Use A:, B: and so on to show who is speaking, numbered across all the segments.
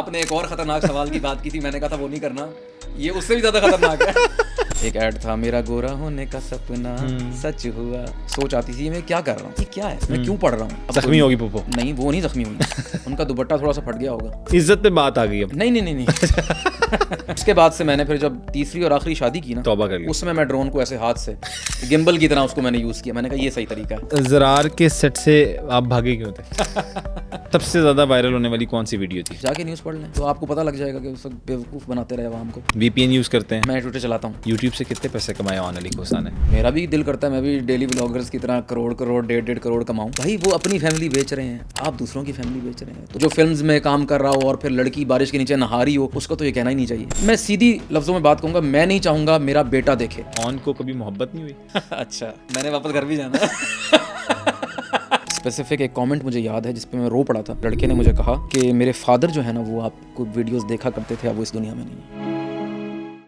A: आपने एक और खतरनाक सवाल की बात की थी, मैंने कहा था वो नहीं करना, ये उससे भी ज्यादा खतरनाक है। एक ऐड था, मेरा गोरा होने का सपना सच हुआ। सोच आती थी मैं क्या कर रहा हूँ, ये क्या है, मैं क्यों पढ़ रहा हूँ।
B: जख्मी होगी पोपो?
A: नहीं, वो नहीं जख्मी हुई, उनका दुपट्टा थोड़ा सा फट गया होगा।
B: इज्जत पे बात आ गई अब।
A: नहीं। उसके बाद से मैंने फिर जब तीसरी और आखिरी शादी की ना,
B: तौबा कर ली।
A: उस समय मैं ड्रोन को ऐसे हाथ से गिम्बल की तरह उसको मैंने यूज किया। मैंने कहा ये सही तरीका है।
B: ज़रार के सेट से आप भागे क्यों थे? सबसे ज्यादा वायरल होने वाली कौन सी वीडियो थी?
A: जाके न्यूज़ पढ़ लें तो आपको पता लग जाएगा कि उस वक्त बेवकूफ़ बनाते रहे आवाम को।
B: VPN यूज करते हैं?
A: मैं ट्विटर चलाता हूँ।
B: यूट्यूब से कितने पैसे कमाए ऑन अली खोसा ने?
A: मेरा भी दिल करता है मैं भी डेली ब्लॉगर्स की तरह करोड़ 1.5 करोड़ कमाऊं। भाई वो अपनी फैमिली बेच रहे हैं, आप दूसरों की फैमिली बेच रहे हैं। तो जो फिल्म्स में काम कर रहा हो और फिर लड़की बारिश के नीचे नहा रही हो, उसको तो ये कहना ही नहीं चाहिए। मैं सीधी लफ्जों में बात कहूंगा, मैं नहीं चाहूंगा मेरा बेटा देखे।
B: ऑन को कभी मोहब्बत नहीं हुई?
A: अच्छा, मैंने वापस घर भी जाना है। स्पेसिफिक एक कमेंट मुझे याद है जिसपे मैं रो पड़ा था। लड़के ने मुझे कहा कि मेरे फादर जो है ना, वो आपको वीडियोस देखा करते थे, अब वो इस दुनिया में नहीं है।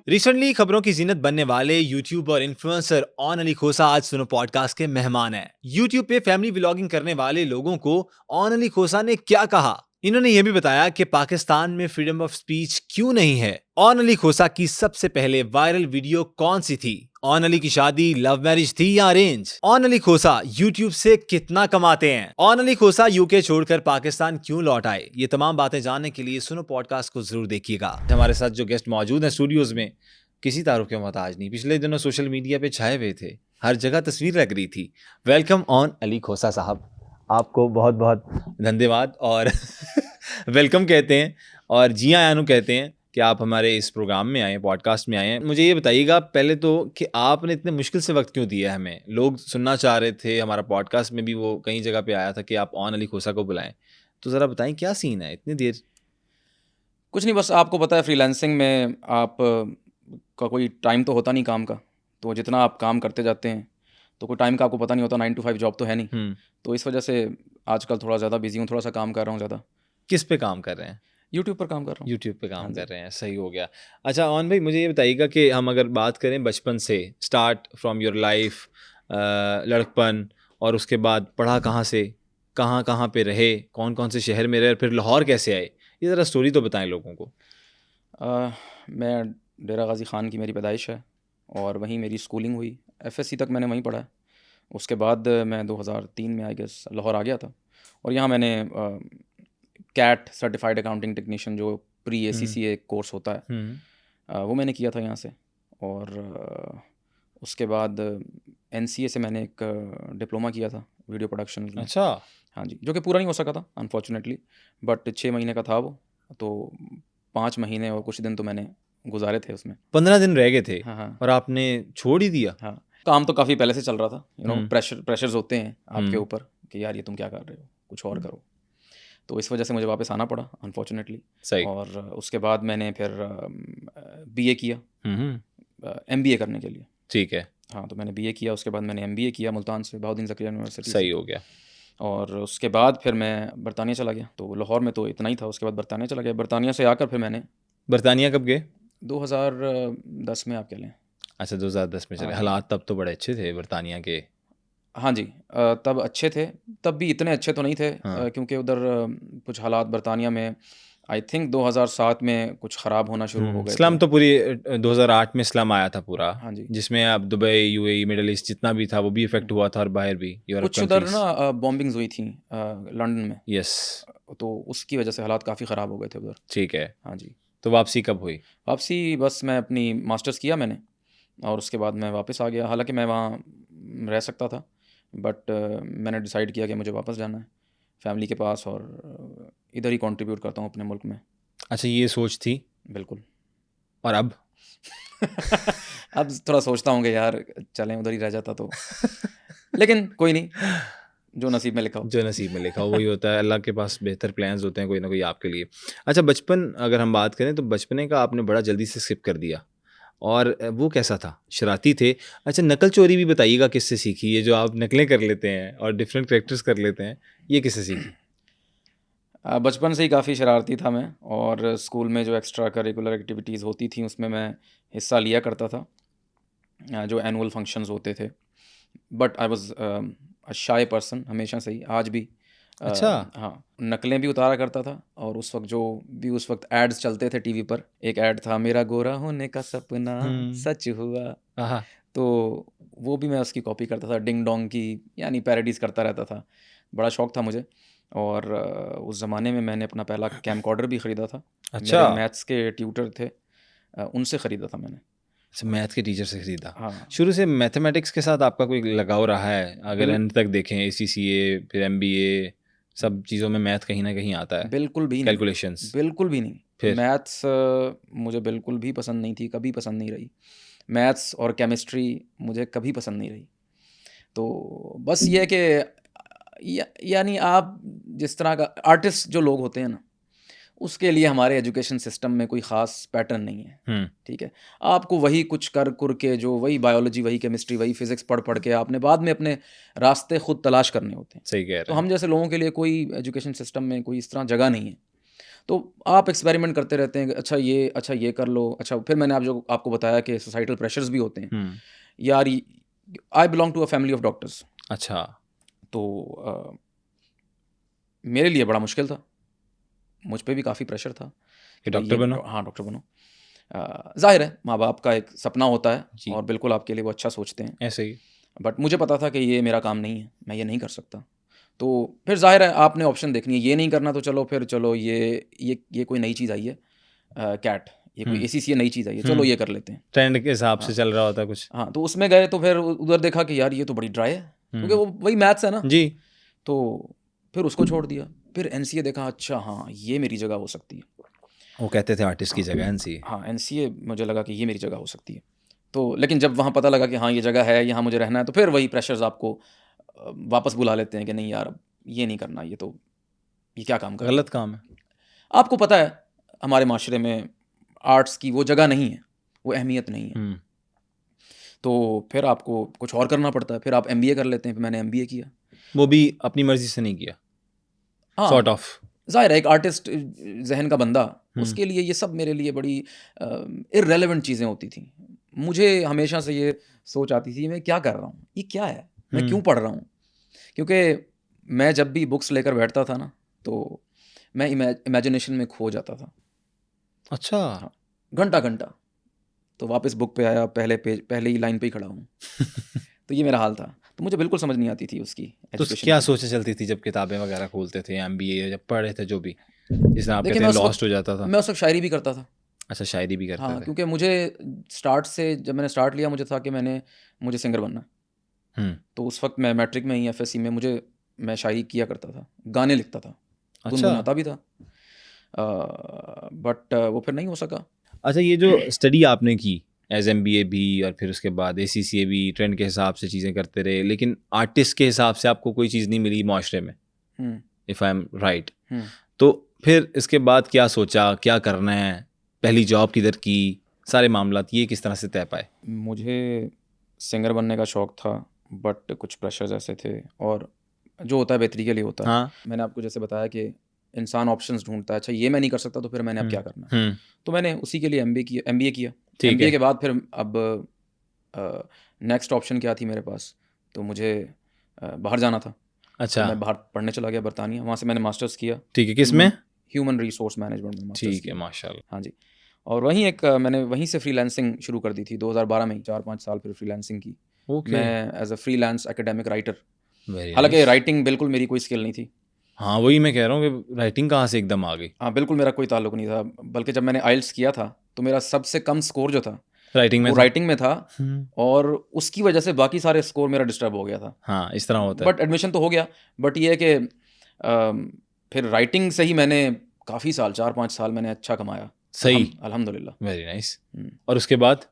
B: रिसेंटली खबरों की जीनत बनने वाले यूट्यूब और इन्फ्लुएंसर ऑन अली खोसा आज सुनो पॉडकास्ट के मेहमान हैं। यूट्यूब पे फैमिली व्लॉगिंग करने वाले लोगों को ऑन अली खोसा ने क्या कहा? इन्होंने ये भी बताया कि पाकिस्तान में फ्रीडम ऑफ स्पीच क्यों नहीं है। ऑन अली खोसा की सबसे पहले वायरल वीडियो कौन सी थी? ऑन अली की शादी लव मैरिज थी या arrange? On Ali Khosa YouTube से कितना कमाते हैं? ऑन अली खोसा यूके छोड़कर पाकिस्तान क्यों लौट आए? ये तमाम बातें जानने के लिए सुनो पॉडकास्ट को जरूर देखिएगा। हमारे साथ जो गेस्ट मौजूद हैं स्टूडियोज में, किसी तारुफ के मोहताज नहीं, पिछले दिनों सोशल मीडिया पे छाए हुए थे, हर जगह तस्वीर लग रही थी। वेलकम ऑन अली खोसा साहब, आपको बहुत बहुत धन्यवाद और वेलकम कहते हैं और जी आयानु कहते हैं कि आप हमारे इस प्रोग्राम में आए, पॉडकास्ट में आए हैं। मुझे ये बताइएगा पहले तो कि आपने इतने मुश्किल से वक्त क्यों दिया हमें? लोग सुनना चाह रहे थे, हमारा पॉडकास्ट में भी वो कई जगह पे आया था कि आप ऑन अली खोसा को बुलाएं, तो ज़रा बताएं क्या सीन है इतनी देर?
A: कुछ नहीं, बस आपको पता है फ्रीलांसिंग में आप का कोई टाइम तो होता नहीं काम का, तो जितना आप काम करते जाते हैं तो कोई टाइम का आपको पता नहीं होता। 9 to 5 जॉब तो है नहीं, तो इस वजह से आजकल थोड़ा ज़्यादा बिजी हूँ, थोड़ा सा काम कर रहा हूँ ज़्यादा।
B: किस पे काम कर रहे हैं?
A: यूट्यूब पर काम कर रहा हूँ।
B: यूट्यूब पे काम कर रहे हैं, सही हो गया। अच्छा ऑन भाई, मुझे ये बताइएगा कि हम अगर बात करें बचपन से, स्टार्ट फ्रॉम योर लाइफ, लड़कपन, और उसके बाद पढ़ा कहाँ से, कहाँ कहाँ पे रहे, कौन कौन से शहर में रहे, और फिर लाहौर कैसे आए, ये ज़रा स्टोरी तो बताएं लोगों को।
A: मैं डेरा गाजी ख़ान की मेरी पैदाइश है और वहीं मेरी स्कूलिंग हुई। FSC तक मैंने वहीं पढ़ा है। उसके बाद मैं 2003 में आई गेस लाहौर आ गया था और यहाँ मैंने कैट सर्टिफाइड अकाउंटिंग टेक्नीशियन, जो प्री ACCA कोर्स होता है, वो मैंने किया था यहाँ से। और उसके बाद NCA से मैंने एक डिप्लोमा किया था वीडियो प्रोडक्शन में।
B: अच्छा।
A: हाँ जी, जो कि पूरा नहीं हो सका था अनफॉर्चुनेटली, बट 6 महीने का था वो, तो 5 महीने और कुछ दिन तो मैंने गुजारे थे उसमें।
B: 15 दिन रह गए थे?
A: हाँ।
B: और आपने छोड़ ही दिया?
A: हाँ, काम तो काफ़ी पहले से चल रहा था, प्रेशर्स होते हैं आपके ऊपर कि यार ये तुम क्या कर रहे हो, कुछ और करो। तो इस वजह से मुझे वापस आना पड़ा अनफॉर्चुनेटली।
B: सही।
A: और उसके बाद मैंने फिर BA किया, MBA करने के लिए।
B: ठीक है।
A: हाँ, तो मैंने BA किया, उसके बाद मैंने MBA किया मुल्तान से, बहाउद्दीन ज़करिया यूनिवर्सिटी।
B: सही हो गया।
A: और उसके बाद फिर मैं बरतानिया चला गया, तो लाहौर में तो इतना ही था। उसके बाद बरतानिया चला गया, बरतानिया से आकर फिर मैंने
B: बरतानिया कब गए?
A: 2010 में, आप कह लें।
B: अच्छा, 2010 में चले। हालात तब तो बड़े अच्छे थे बरतानिया के।
A: हाँ जी, तब अच्छे थे, तब भी इतने अच्छे तो नहीं थे। क्योंकि उधर कुछ हालात बरतानिया में आई थिंक 2007 में कुछ ख़राब होना शुरू हो गए।
B: स्लम तो पूरी 2008 में स्लम आया था पूरा।
A: हाँ जी,
B: जिसमें अब दुबई, UAE, मिडल ईस्ट जितना भी था वो भी इफेक्ट हुआ था, और बाहर भी
A: कुछ उधर ना बॉम्बिंग्स हुई थी लंदन में।
B: यस।
A: तो उसकी वजह से हालात काफ़ी ख़राब हो गए थे उधर।
B: ठीक है।
A: हाँ जी।
B: तो वापसी कब हुई?
A: वापसी बस मैं अपनी मास्टर्स किया मैंने और उसके बाद मैं वापस आ गया। हालांकि मैं वहाँ रह सकता था, बट मैंने डिसाइड किया कि मुझे वापस जाना है फैमिली के पास और इधर ही कंट्रीब्यूट करता हूँ अपने मुल्क में।
B: अच्छा, ये सोच थी?
A: बिल्कुल।
B: और अब?
A: अब थोड़ा सोचता हूँ कि यार चलें उधर ही रह जाता तो लेकिन कोई नहीं, जो नसीब में लिखा हो।
B: जो नसीब में लिखा हो वही होता है। अल्लाह के पास बेहतर प्लान्स होते हैं कोई ना कोई आपके लिए। अच्छा, बचपन अगर हम बात करें तो बचपने का आपने बड़ा जल्दी से स्किप कर दिया, और वो कैसा था? शरारती थे? अच्छा, नकल चोरी भी बताइएगा, किससे सीखी ये जो आप नकलें कर लेते हैं और डिफरेंट कैरेक्टर्स कर लेते हैं, ये किससे सीखी?
A: बचपन से ही काफ़ी शरारती था मैं, और स्कूल में जो एक्स्ट्रा करिकुलर एक्टिविटीज़ होती थी उसमें मैं हिस्सा लिया करता था, जो एनुअल फंक्शंस होते थे। But I was a shy person हमेशा से ही, आज भी
B: अच्छा।
A: हाँ, नकलें भी उतारा करता था और उस वक्त उस वक्त एड्स चलते थे टीवी पर, एक ऐड था, मेरा गोरा होने का सपना सच हुआ,
B: आहा।
A: तो वो भी मैं उसकी कॉपी करता था, डिंग डोंग की, यानी पैरोडीज करता रहता था। बड़ा शौक था मुझे। और उस ज़माने में मैंने अपना पहला कैमकॉर्डर भी ख़रीदा था।
B: अच्छा।
A: मेरे मैथ्स के ट्यूटर थे, उनसे ख़रीदा था मैंने।
B: अच्छा, मैथ के टीचर से खरीदा।
A: हाँ,
B: शुरू से मैथमेटिक्स के साथ आपका कोई लगाव रहा है? अगर
A: बिल
B: एंड तक देखें, एसीसीए फिर एमबीए, सब चीज़ों में मैथ कहीं ना कहीं आता है,
A: बिल्कुल भी नहीं,
B: कैलकुलेशंस।
A: बिल्कुल भी नहीं।
B: फिर
A: मैथ्स मुझे बिल्कुल भी पसंद नहीं थी, कभी पसंद नहीं रही। मैथ्स और केमिस्ट्री मुझे कभी पसंद नहीं रही। तो बस ये है कि यानी आप जिस तरह का आर्टिस्ट जो लोग होते हैं ना, उसके लिए हमारे एजुकेशन सिस्टम में कोई ख़ास पैटर्न नहीं है, ठीक है। आपको वही कुछ कर कुर के, जो वही बायोलॉजी, वही केमिस्ट्री, वही फिज़िक्स पढ़ पढ़ के आपने बाद में अपने रास्ते खुद तलाश करने होते हैं।
B: सही कह
A: तो
B: रहे हैं।
A: हम जैसे लोगों के लिए कोई एजुकेशन सिस्टम में कोई इस तरह जगह नहीं है। तो आप एक्सपेरिमेंट करते रहते हैं कि अच्छा ये कर लो, अच्छा फिर मैंने आपको बताया कि सोसाइटल प्रेशर्स भी होते हैं। यार I belong to a family of doctors.
B: अच्छा।
A: तो मेरे लिए बड़ा मुश्किल था, मुझ पे भी काफ़ी प्रेशर था
B: कि
A: कि भाई
B: डॉक्टर बनो।
A: हाँ, डॉक्टर बनो। ज़ाहिर है माँ बाप का एक सपना होता है
B: जी।
A: और बिल्कुल आपके लिए वो अच्छा सोचते हैं,
B: ऐसे ही।
A: बट मुझे पता था कि ये मेरा काम नहीं है, मैं ये नहीं कर सकता। तो फिर ज़ाहिर है आपने ऑप्शन देखनी है, ये नहीं करना तो चलो ये कोई नई चीज़ आई है, कैट, ये कोई एसीसीए नई चीज़ आई है, चलो ये कर लेते हैं।
B: ट्रेंड के हिसाब से
A: हाँ,
B: चल रहा होता है कुछ।
A: हाँ, तो उसमें गए तो फिर उधर देखा कि यार ये तो बड़ी ड्राई है, क्योंकि वो वही मैथ्स है ना।
B: जी।
A: तो फिर उसको छोड़ दिया, फिर एनसीए देखा, अच्छा हाँ, ये मेरी जगह हो सकती है।
B: वो कहते थे आर्टिस्ट की जगह एनसीए।
A: हाँ, एनसीए मुझे लगा कि ये मेरी जगह हो सकती है। तो लेकिन जब वहाँ पता लगा कि हाँ, ये जगह है, यहाँ मुझे रहना है, तो फिर वही प्रेशर्स आपको वापस बुला लेते हैं कि नहीं यार, अब ये नहीं करना, ये क्या काम कर रहे
B: गलत
A: हो?
B: काम है।
A: आपको पता है हमारे माशरे में आर्ट्स की वो जगह नहीं है, वो अहमियत नहीं है। तो फिर आपको कुछ और करना पड़ता है, फिर आप एमबीए कर लेते हैं, फिर मैंने एमबीए किया।
B: वो भी अपनी मर्जी से नहीं किया, सॉर्ट
A: हाँ,
B: ऑफ।
A: ज़ाहिर है एक आर्टिस्ट ज़हन का बंदा, उसके लिए ये सब मेरे लिए बड़ी इर्रेलेवेंट चीज़ें होती थी। मुझे हमेशा से ये सोच आती थी, मैं क्या कर रहा हूँ? ये क्या है? मैं क्यों पढ़ रहा हूँ? क्योंकि मैं जब भी बुक्स लेकर बैठता था ना, तो मैं इमेजिनेशन में खो जाता था।
B: अच्छा।
A: हाँ, घंटा-घंटा। तो वापस बुक पे आया, पहले ही लाइन पे ही खड़ा हूँ। तो ये मेरा हाल था। तो मुझे बिल्कुल समझ नहीं आती थी उसकी
B: तो
A: एजुकेशन
B: क्या
A: की।
B: सोचें चलती थी जब किताबें वगैरह खोलते थे, एमबीए जब पढ़ रहे थे, जो भी जिसमें आप
A: देखिए,
B: कहते हैं लॉस्ट हो जाता था?
A: मैं उस वक़्त शायरी भी करता था।
B: अच्छा, शायरी भी करते
A: हाँ,
B: थे।
A: क्योंकि जब मैंने स्टार्ट लिया, मुझे था कि मुझे सिंगर बनना है। तो उस वक़्त मैं मैट्रिक में ही एफएससी में मैं शायरी किया करता था, गाने लिखता था,
B: अच्छा।
A: गुनगुनाता भी था। बट वो फिर नहीं हो सका।
B: अच्छा, ये जो स्टडी आपने की एज एमबीए भी और फिर उसके बाद एसीसीए भी, ट्रेंड के हिसाब से चीज़ें करते रहे, लेकिन आर्टिस्ट के हिसाब से आपको कोई चीज़ नहीं मिली माशरे में,
A: हुँ,
B: इफ़ आई एम राइट।
A: हुँ।
B: तो फिर इसके बाद क्या सोचा, क्या करना है, पहली जॉब किधर की, सारे मामलात ये किस तरह से तय पाए?
A: मुझे सिंगर बनने का शौक था, बट कुछ प्रेशर्स ऐसे थे, और जो होता है बेहतरी के लिए होता है।
B: हाँ।
A: मैंने आपको जैसे बताया कि इंसान ऑप्शंस ढूँढता है, अच्छा ये मैं नहीं कर सकता, तो फिर मैंने अब क्या करना है? तो मैंने उसी के लिए एमबीए किया।
B: ठीक
A: एमबीए
B: है।
A: के बाद फिर अब नेक्स्ट ऑप्शन क्या थी मेरे पास? तो मुझे बाहर जाना था। तो
B: अच्छा।
A: मैं बाहर पढ़ने चला गया बरतानिया, वहाँ से मैंने मास्टर्स किया।
B: ठीक है, किस में?
A: ह्यूमन रिसोर्स मैनेजमेंट में मास्टर्स
B: ठीक है,
A: किया।
B: माशाल्लाह।
A: हाँ जी। और मैंने वहीं से फ्रीलांसिंग शुरू कर दी थी 2012 में ही, 4-5 साल फिर फ्रीलांसिंग की।
B: ओके।
A: मैं as a freelance academic writer,
B: very
A: हालाँकि
B: नाइस।
A: राइटिंग बिल्कुल मेरी कोई स्किल नहीं थी।
B: हाँ, वही मैं कह रहा हूँ कि राइटिंग कहाँ से एकदम आ गई?
A: हाँ, बिल्कुल मेरा कोई ताल्लुक नहीं था, बल्कि जब मैंने आइल्स किया था, तो मेरा सबसे कम स्कोर जो था,
B: राइटिंग में
A: वो
B: था?
A: राइटिंग में था, और उसकी वजह से बाकी सारे स्कोर मेरा डिस्टर्ब हो गया था।
B: हाँ, इस तरह होता है।
A: बट एडमिशन तो हो गया, बट ये है कि फिर राइटिंग से ही मैंने काफ़ी साल, 4-5 साल मैंने अच्छा कमाया।
B: सही।
A: अल्हम्दुलिल्लाह।
B: Very nice.
A: हुँ।
B: और उसके बाद?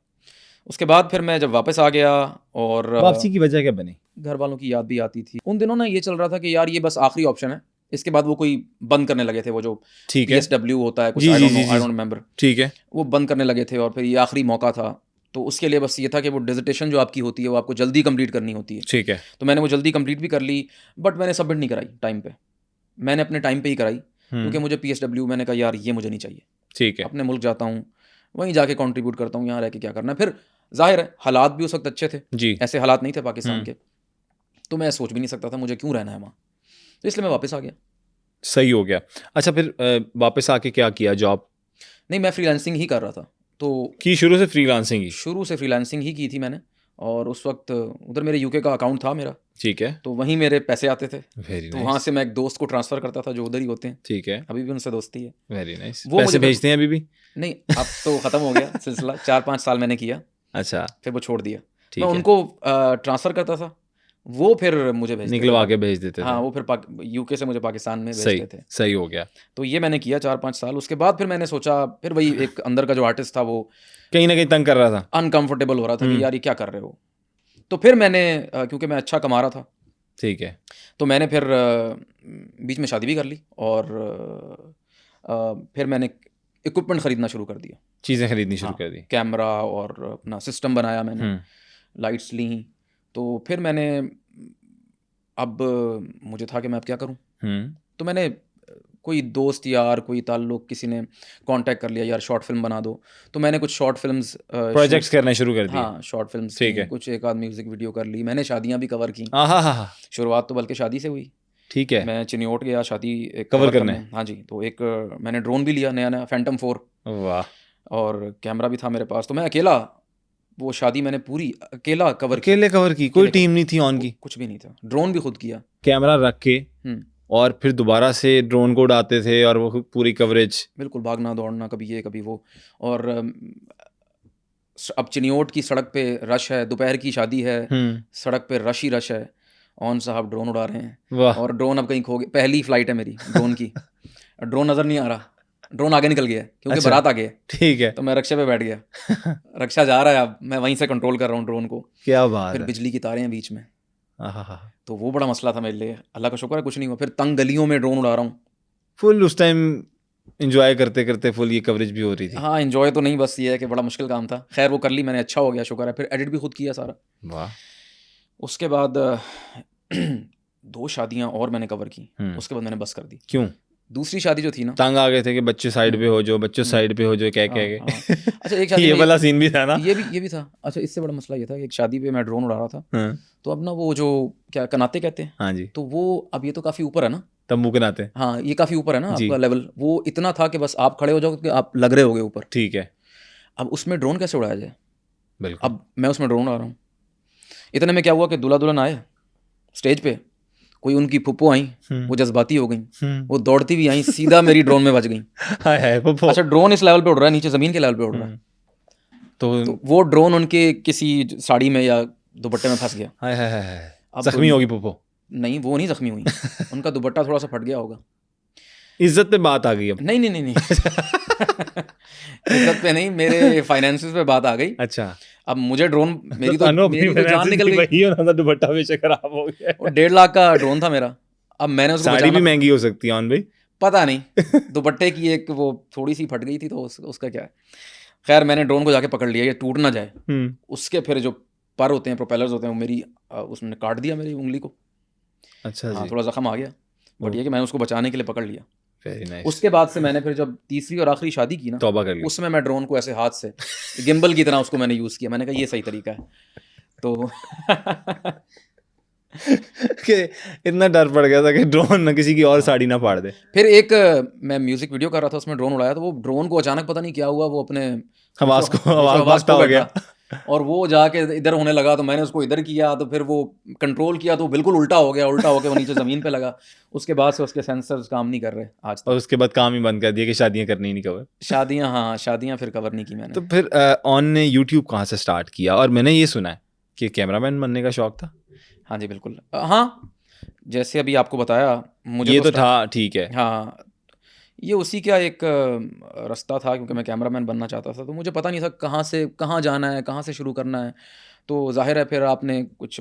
A: उसके बाद फिर मैं जब वापस आ गया, और
B: वापसी की वजह क्या बनी?
A: घर वालों की याद भी आती थी। उन दिनों ना ये चल रहा था कि यार ये बस आखिरी ऑप्शन है, इसके बाद वो कोई बंद करने लगे थे, वो जो
B: ठीक है।
A: पीएसडब्ल्यू होता है कुछ,
B: जी,
A: आई
B: जी,
A: डोंट नो,
B: जी,
A: आई
B: जी।
A: डोंट रिमेंबर,
B: ठीक है।
A: वो बंद करने लगे थे, और फिर ये आखिरी मौका था। तो उसके लिए बस ये था कि वो डिसर्टेशन जो आपकी होती है, वो आपको जल्दी कंप्लीट करनी होती है।
B: ठीक है।
A: तो मैंने वो जल्दी कंप्लीट भी कर ली, बट मैंने सबमिट नहीं कराई टाइम पे। मैंने अपने टाइम पे ही कराई, क्योंकि मुझे पीएसडब्ल्यू, मैंने कहा यार ये मुझे नहीं चाहिए।
B: ठीक है।
A: अपने मुल्क जाता हूँ, वहीं जाके कंट्रीब्यूट करता हूँ, यहाँ रह के क्या करना है। फिर ज़ाहिर है हालात भी उस वक्त अच्छे थे,
B: जी।
A: ऐसे हालात नहीं थे पाकिस्तान के, तो मैं सोच भी नहीं सकता था मुझे क्यों रहना है वहाँ। तो इसलिए मैं वापस आ गया।
B: सही हो गया। अच्छा, फिर वापस आके क्या किया? जॉब
A: नहीं, मैं फ्रीलांसिंग ही कर रहा था। तो
B: की शुरू से फ्रीलांसिंग ही?
A: शुरू से फ्रीलांसिंग ही की थी मैंने, और उस वक्त उधर मेरे यूके का अकाउंट था मेरा,
B: ठीक है,
A: तो वहीं मेरे पैसे आते थे।
B: वेरी
A: तो वहाँ
B: नाइस।
A: से मैं एक दोस्त को ट्रांसफ़र करता था जो उधर ही होते हैं,
B: ठीक है,
A: अभी भी उनसे दोस्ती है।
B: Very nice.
A: वो
B: पैसे
A: मुझे फिर
B: भेजते हैं अभी भी?
A: नहीं, अब तो ख़त्म हो गया सिलसिला, 4-5 साल मैंने किया,
B: अच्छा,
A: फिर वो छोड़ दिया। मैं
B: ठीक है,
A: उनको ट्रांसफ़र करता था, वो फिर मुझे भेजते थे
B: निकलवा
A: बाद
B: के
A: में।
B: भेज देते
A: हाँ,
B: थे।
A: वो फिर यूके से मुझे पाकिस्तान में
B: सही,
A: भेजते थे।
B: सही हो गया।
A: तो ये मैंने किया 4-5 साल। उसके बाद फिर मैंने सोचा, फिर वही एक अंदर का जो आर्टिस्ट था वो
B: कहीं ना कहीं तंग कर रहा था।
A: अनकंफर्टेबल हो रहा था कि
B: हम्म,
A: यार ये क्या कर रहे हो? तो फिर मैंने क्योंकि मैं अच्छा कमा रहा था,
B: ठीक है,
A: तो मैंने फिर बीच में शादी भी कर ली, और फिर मैंने इक्विपमेंट ख़रीदना शुरू कर दिया।
B: चीज़ें खरीदनी शुरू
A: हाँ,
B: कर दी।
A: कैमरा और अपना सिस्टम बनाया मैंने,
B: हम्म,
A: लाइट्स ली। तो फिर मैंने, अब मुझे था कि मैं अब क्या करूं?
B: हम्म,
A: तो मैंने कोई दोस्त यार, कोई ताल्लुक़, किसी ने कांटेक्ट कर लिया, यार शॉर्ट फिल्म बना दो। तो मैंने कुछ शॉर्ट फिल्म्स
B: प्रोजेक्ट्स
A: शूट,
B: करने शुरू कर दिए।
A: हाँ, शॉर्ट फिल्म्स
B: ठीक
A: की,
B: है,
A: कुछ एक आध म्यूज़िक वीडियो कर ली। मैंने शादियाँ भी कवर की।
B: हाँ हाँ हाँ,
A: शुरुआत तो बल्कि शादी से हुई।
B: ठीक है,
A: मैं चिन्योट गया शादी एक
B: कवर
A: कवर
B: करने।
A: करने। हाँ जी, तो एक मैंने ड्रोन भी लिया नया-नया, फैंटम 4,
B: वाह,
A: और कैमरा भी था मेरे पास। तो मैं अकेला, वो शादी मैंने पूरी अकेला कवर की।
B: अकेले कवर की? कोई
A: अकेले कवर,
B: टीम नहीं थी ऑन की?
A: कुछ भी नहीं था। ड्रोन भी खुद किया।
B: कैमरा रख के
A: हुँ,
B: और फिर दोबारा से ड्रोन को उड़ाते थे और वो पूरी कवरेज।
A: बिल्कुल भागना दौड़ना, कभी ये कभी वो। और अब चिन्योट की सड़क पे रश है, दोपहर की शादी है, सड़क पे रश ही रश है। ऑन साहब ड्रोन उड़ा रहे हैं,
B: वाह,
A: और ड्रोन अब कहीं खो गया। पहली फ्लाइट है मेरी ड्रोन की, ड्रोन नज़र नहीं आ रहा, ड्रोन आगे निकल गया है, क्योंकि
B: अच्छा,
A: बारात आ गई है।
B: ठीक है।
A: तो मैं रक्षा पे बैठ गया, रक्षा जा रहा है, अब मैं वहीं से कंट्रोल कर रहा हूँ ड्रोन को।
B: क्या बात
A: फिर
B: है।
A: बिजली की तारें हैं बीच में,
B: आहा,
A: तो वो बड़ा मसला था मेरे लिए। अल्लाह का शुक्र है कुछ नहीं हुआ। फिर तंग गलियों में ड्रोन उड़ा रहा हूँ।
B: फुल उस टाइम एंजॉय करते करते फुल ये कवरेज भी हो रही थी।
A: हाँ, एन्जॉय तो नहीं, बस ये है कि बड़ा मुश्किल काम था। खैर वो कर ली मैंने, अच्छा हो गया, शुक्र है। फिर एडिट भी खुद किया सारा।
B: वाह,
A: उसके बाद 2 शादियाँ और मैंने कवर की।
B: हम्म,
A: उसके बाद मैंने बस कर दी।
B: क्यों?
A: दूसरी शादी जो थी ना,
B: तंग आ गए थे कि बच्चे साइड पे हो जाओ, बच्चों साइड पे हो जाओ, कह
A: हाँ,
B: कह
A: हाँ।
B: के
A: अच्छा, एक शादी
B: ये
A: में
B: वाला सीन भी था ना?
A: ये भी था। अच्छा, इससे बड़ा मसला ये था कि एक शादी पे मैं ड्रोन उड़ा रहा था।
B: हाँ,
A: तो अब ना वो जो क्या कनाते कहते हैं,
B: हाँ जी,
A: तो वो अब ये तो काफ़ी ऊपर है ना।
B: तंबू के नाते।
A: हाँ, ये काफ़ी ऊपर है ना
B: जी,
A: आपका लेवल। वो इतना था कि बस आप खड़े हो जाओ कि आप लग रहे होगे ऊपर।
B: ठीक है,
A: अब उसमें ड्रोन कैसे उड़ाया जाए?
B: बिल्कुल।
A: अब मैं उसमें ड्रोन उड़ा रहा हूँ। इतने में क्या हुआ कि दूल्हा-दुल्हन आए स्टेज पे, कोई उनकी फूफो आई, वो जज़्बाती हो गईं। वो दौड़ती हुई आई, सीधा मेरी ड्रोन में बज गईं।
B: हाय हाय पप्पो।
A: अच्छा, ड्रोन इस लेवल पे उड़ रहा है, नीचे ज़मीन के लेवल पे उड़ रहा है।
B: तो
A: तो वो ड्रोन उनके किसी साड़ी में या दुपट्टे में फँस गया।
B: हाय हाय हाय हाय,
A: अब
B: जख्मी होगी पप्पो।
A: नहीं, वो नहीं ज़ख्मी हुई, उनका दुपट्टा थोड़ा-सा फट गया होगा।
B: इज्जत पे बात आ गई अब।
A: नहीं, नहीं, नहीं, नहीं। इज़्ज़त पे नहीं, मेरे फाइनेंसेस पे बात आ गई।
B: अच्छा,
A: अब मुझे ड्रोन, मेरी
B: अपनी
A: तो जान निकल गई।
B: वही होना था, दुपट्टा हमेशा खराब हो गया।
A: और 1.5 लाख का ड्रोन था मेरा। अब मैंने उसको
B: साड़ी भी
A: बचाना,
B: महंगी हो सकती है ऑन भाई।
A: पता नहीं, दुपट्टे की एक वो थोड़ी-सी फट गई थी, तो उसका क्या है। खैर मैंने ड्रोन को जाके पकड़ लिया, ये टूट ना जाए। उसके फिर जो पर होते हैं, प्रोपेलर्स होते हैं, वो मेरी उसने काट दिया मेरी उँगली को।
B: अच्छा
A: हाँ,
B: जी,
A: थोड़ा ज़ख्म आ गया, बट ये कि मैंने उसको बचाने के लिए पकड़ लिया।
B: Very nice.
A: उसके बाद से मैंने फिर जब तीसरी और आखिरी शादी की ना,
B: तौबा कर ली।
A: उसमें मैं ड्रोन को ऐसे हाथ से गिम्बल की तरह उसको मैंने यूज़ किया। मैंने कहा ये सही तरीका है। तो
B: कि इतना डर पड़ गया था कि ड्रोन ना किसी की और साड़ी ना फाड़ दे।
A: फिर एक मैं म्यूज़िक वीडियो कर रहा था, उसमें ड्रोन उड़ाया, तो वो ड्रोन को अचानक पता नहीं क्या हुआ, वो अपने
B: हवास
A: हवास
B: भागता
A: खो
B: हो गया।
A: बैठा, और वो जाके इधर होने लगा, तो मैंने उसको इधर किया, तो फिर वो कंट्रोल किया, तो वो बिल्कुल उल्टा हो गया, उल्टा होके वो नीचे ज़मीन पे लगा। उसके बाद से उसके सेंसर्स काम नहीं कर रहे आज
B: और
A: तक।
B: उसके बाद काम ही बंद कर दिया कि शादियां करनी ही नहीं कवर।
A: शादियाँ, हाँ, शादियाँ फिर कवर नहीं की मैंने।
B: तो फिर ऑन ने यूट्यूब कहाँ से स्टार्ट किया? और मैंने ये सुना है कि कैमरामैन बनने का शौक था।
A: हाँ जी, बिल्कुल। हाँ, जैसे अभी आपको बताया, मुझे
B: ये
A: तो
B: तो था, ठीक है।
A: हाँ, ये उसी का एक रास्ता था, क्योंकि मैं कैमरामैन बनना चाहता था, तो मुझे पता नहीं था कहाँ से कहाँ जाना है, कहाँ से शुरू करना है। तो ज़ाहिर है फिर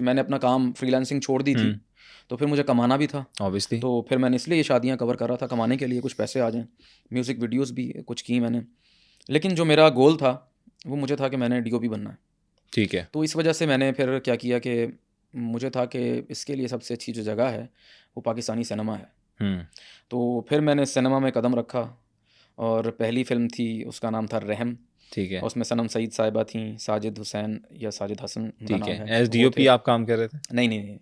A: मैंने अपना काम फ्रीलांसिंग छोड़ दी थी, तो फिर मुझे कमाना भी था।
B: ऑब्वियसली।
A: तो फिर मैंने इसलिए ये शादियाँ कवर कर रहा था, कमाने के लिए, कुछ पैसे आ जाएँ। म्यूज़िक वीडियोज़ भी कुछ की मैंने, लेकिन जो मेरा गोल था, वो मुझे था कि मैंने डीओपी बनना है।
B: ठीक है।
A: तो इस वजह से मैंने फिर क्या किया कि मुझे था कि इसके लिए सबसे अच्छी जो जगह है, वो पाकिस्तानी सिनेमा है। तो फिर मैंने सिनेमा में कदम रखा, और पहली फ़िल्म थी, उसका नाम था रहम।
B: ठीक है।
A: उसमें सनम सईद साहिबा थीं, साजिद हुसैन या साजिद हसन उनका
B: ठीक
A: नाम
B: है।
A: है,
B: एज
A: वो
B: डीओपी
A: थे।
B: आप काम कर रहे थे?
A: नहीं, नहीं, नहीं,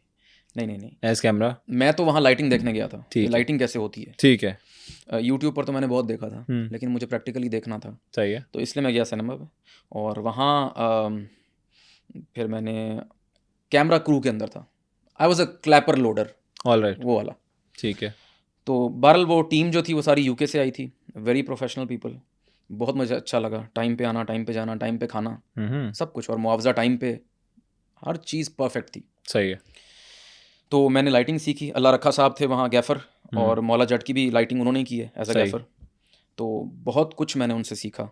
A: नहीं,
B: एज कैमरा?
A: मैं तो वहाँ लाइटिंग देखने गया था
B: ठीक
A: कि
B: है।
A: लाइटिंग कैसे होती है।
B: ठीक है,
A: यूट्यूब पर तो मैंने बहुत देखा था,
B: हम्म,
A: लेकिन मुझे प्रैक्टिकली देखना था,
B: सही है।
A: तो इसलिए मैं गया सिनेमा पे। और वहाँ फिर मैंने कैमरा क्रू के अंदर था, I was a Clapper loader,
B: all right,
A: वो वाला।
B: ठीक है।
A: तो बहरहाल वो टीम जो थी वो सारी यूके से आई थी, वेरी प्रोफेशनल पीपल। बहुत मुझे अच्छा लगा, टाइम पे आना, टाइम पे जाना, टाइम पे खाना, सब कुछ, और मुआवजा टाइम पे, हर चीज़ परफेक्ट थी।
B: सही है।
A: तो मैंने लाइटिंग सीखी, अल्लाह रखा साहब थे वहाँ गैफ़र, और मौला जट की भी लाइटिंग उन्होंने की है एज अ
B: सही।
A: गैफ़र। तो बहुत कुछ मैंने उनसे सीखा।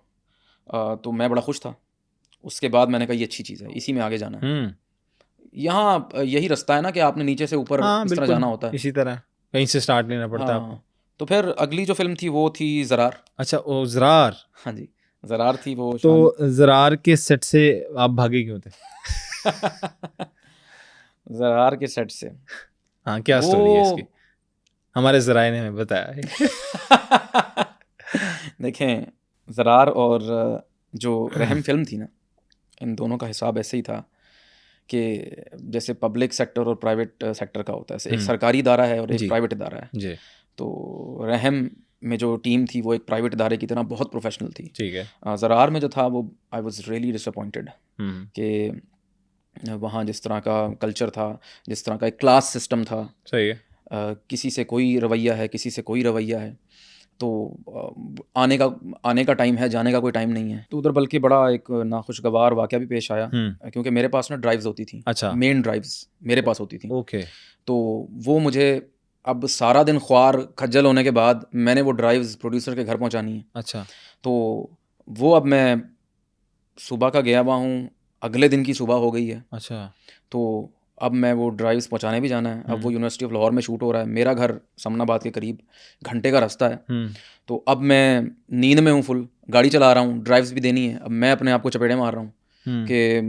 A: तो मैं बड़ा खुश था। उसके बाद मैंने कहा ये अच्छी चीज़ है, इसी में आगे जाना है। यहाँ यही रास्ता है ना कि आपने नीचे से ऊपर
B: हाँ
A: इस तरह
B: बिल्कुल,
A: जाना होता है।
B: इसी तरह कहीं से स्टार्ट लेना पड़ता है आपको।
A: हाँ, तो फिर अगली जो फ़िल्म थी वो थी ज़रार।
B: अच्छा, ओ ज़रार।
A: हाँ जी, ज़रार थी वो
B: तो
A: शान
B: ज़रार के सेट से आप भागे क्यों थे?
A: ज़रार के सेट से
B: हाँ, क्या
A: वो
B: स्टोरी है इसकी? हमारे ज़राए ने हमें बताया है।
A: देखें, ज़रार और जो रहम फ़िल्म थी ना, इन दोनों का हिसाब ऐसे ही था कि जैसे पब्लिक सेक्टर और प्राइवेट सेक्टर का होता है, एक सरकारी इदारा है और एक
B: जी।
A: प्राइवेट इदारा है।
B: जी,
A: तो रहम में जो टीम थी वो एक प्राइवेट इदारे की तरह बहुत प्रोफेशनल थी।
B: ठीक है।
A: ज़रार में जो था वो आई वाज रियली डिसअपॉइंटेड कि वहाँ जिस तरह का कल्चर था, जिस तरह का एक क्लास सिस्टम था,
B: सही है।
A: किसी से कोई रवैया है, किसी से कोई रवैया है, तो आने का टाइम है, जाने का कोई टाइम नहीं है। तो उधर बल्कि बड़ा एक नाखुशगवार वाक़या भी पेश आया, क्योंकि मेरे पास ना ड्राइव्स होती थी,
B: अच्छा।
A: मेन ड्राइव्स मेरे पास होती थी।
B: ओके।
A: तो वो मुझे अब सारा दिन ख्वार खज्जल होने के बाद मैंने वो ड्राइव्स प्रोड्यूसर के घर पहुंचानी है।
B: अच्छा।
A: तो वो अब मैं सुबह का गया हुआ हूँ, अगले दिन की सुबह हो गई है।
B: अच्छा।
A: तो अब मैं वो ड्राइव्स पहुंचाने भी जाना है। अब वो यूनिवर्सिटी ऑफ लाहौर में शूट हो रहा है, मेरा घर समनाबाद के करीब घंटे का रास्ता है। तो अब मैं नींद में हूँ, फुल गाड़ी चला रहा हूँ, ड्राइव्स भी देनी है। अब मैं अपने आप को चपेड़े मार रहा हूँ कि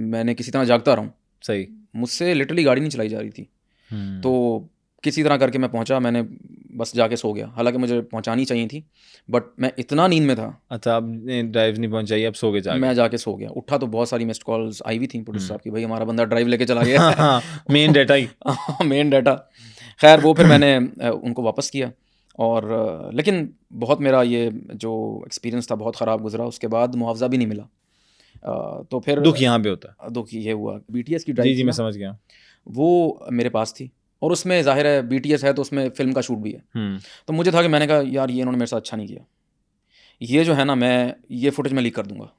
A: मैंने किसी तरह जागता रहा हूँ।
B: सही।
A: मुझसे लिटरली गाड़ी नहीं चलाई जा रही थी। तो किसी तरह करके मैं पहुंचा, मैंने बस जाके सो गया, हालांकि मुझे पहुंचानी चाहिए थी, बट मैं इतना नींद में था।
B: अच्छा, आपने ड्राइव नहीं पहुंचाई, अब सो के जाके?
A: मैं जाके सो गया, उठा तो बहुत सारी मिस्ड कॉल्स आई हुई थी प्रोड्यूसर साहब की, भाई हमारा बंदा ड्राइव लेके चला गया।
B: मेन डाटा ही।
A: Main data. खैर वो फिर मैंने उनको वापस किया, और लेकिन बहुत मेरा ये जो एक्सपीरियंस था बहुत ख़राब गुजरा। उसके बाद मुआवजा भी नहीं मिला। तो फिर
B: दुख यहाँ पे होता है।
A: दुख ये हुआ, BTS की
B: जी
A: ड्राइव
B: जी,
A: थी
B: मैं
A: ना,
B: समझ गया।
A: वो मेरे पास थी, और उसमें जाहिर है BTS है तो उसमें फ़िल्म का शूट भी है। तो मुझे था कि मैंने कहा यार ये इन्होंने मेरे साथ अच्छा नहीं किया, ये जो है ना, मैं ये फुटेज में लीक कर दूंगा।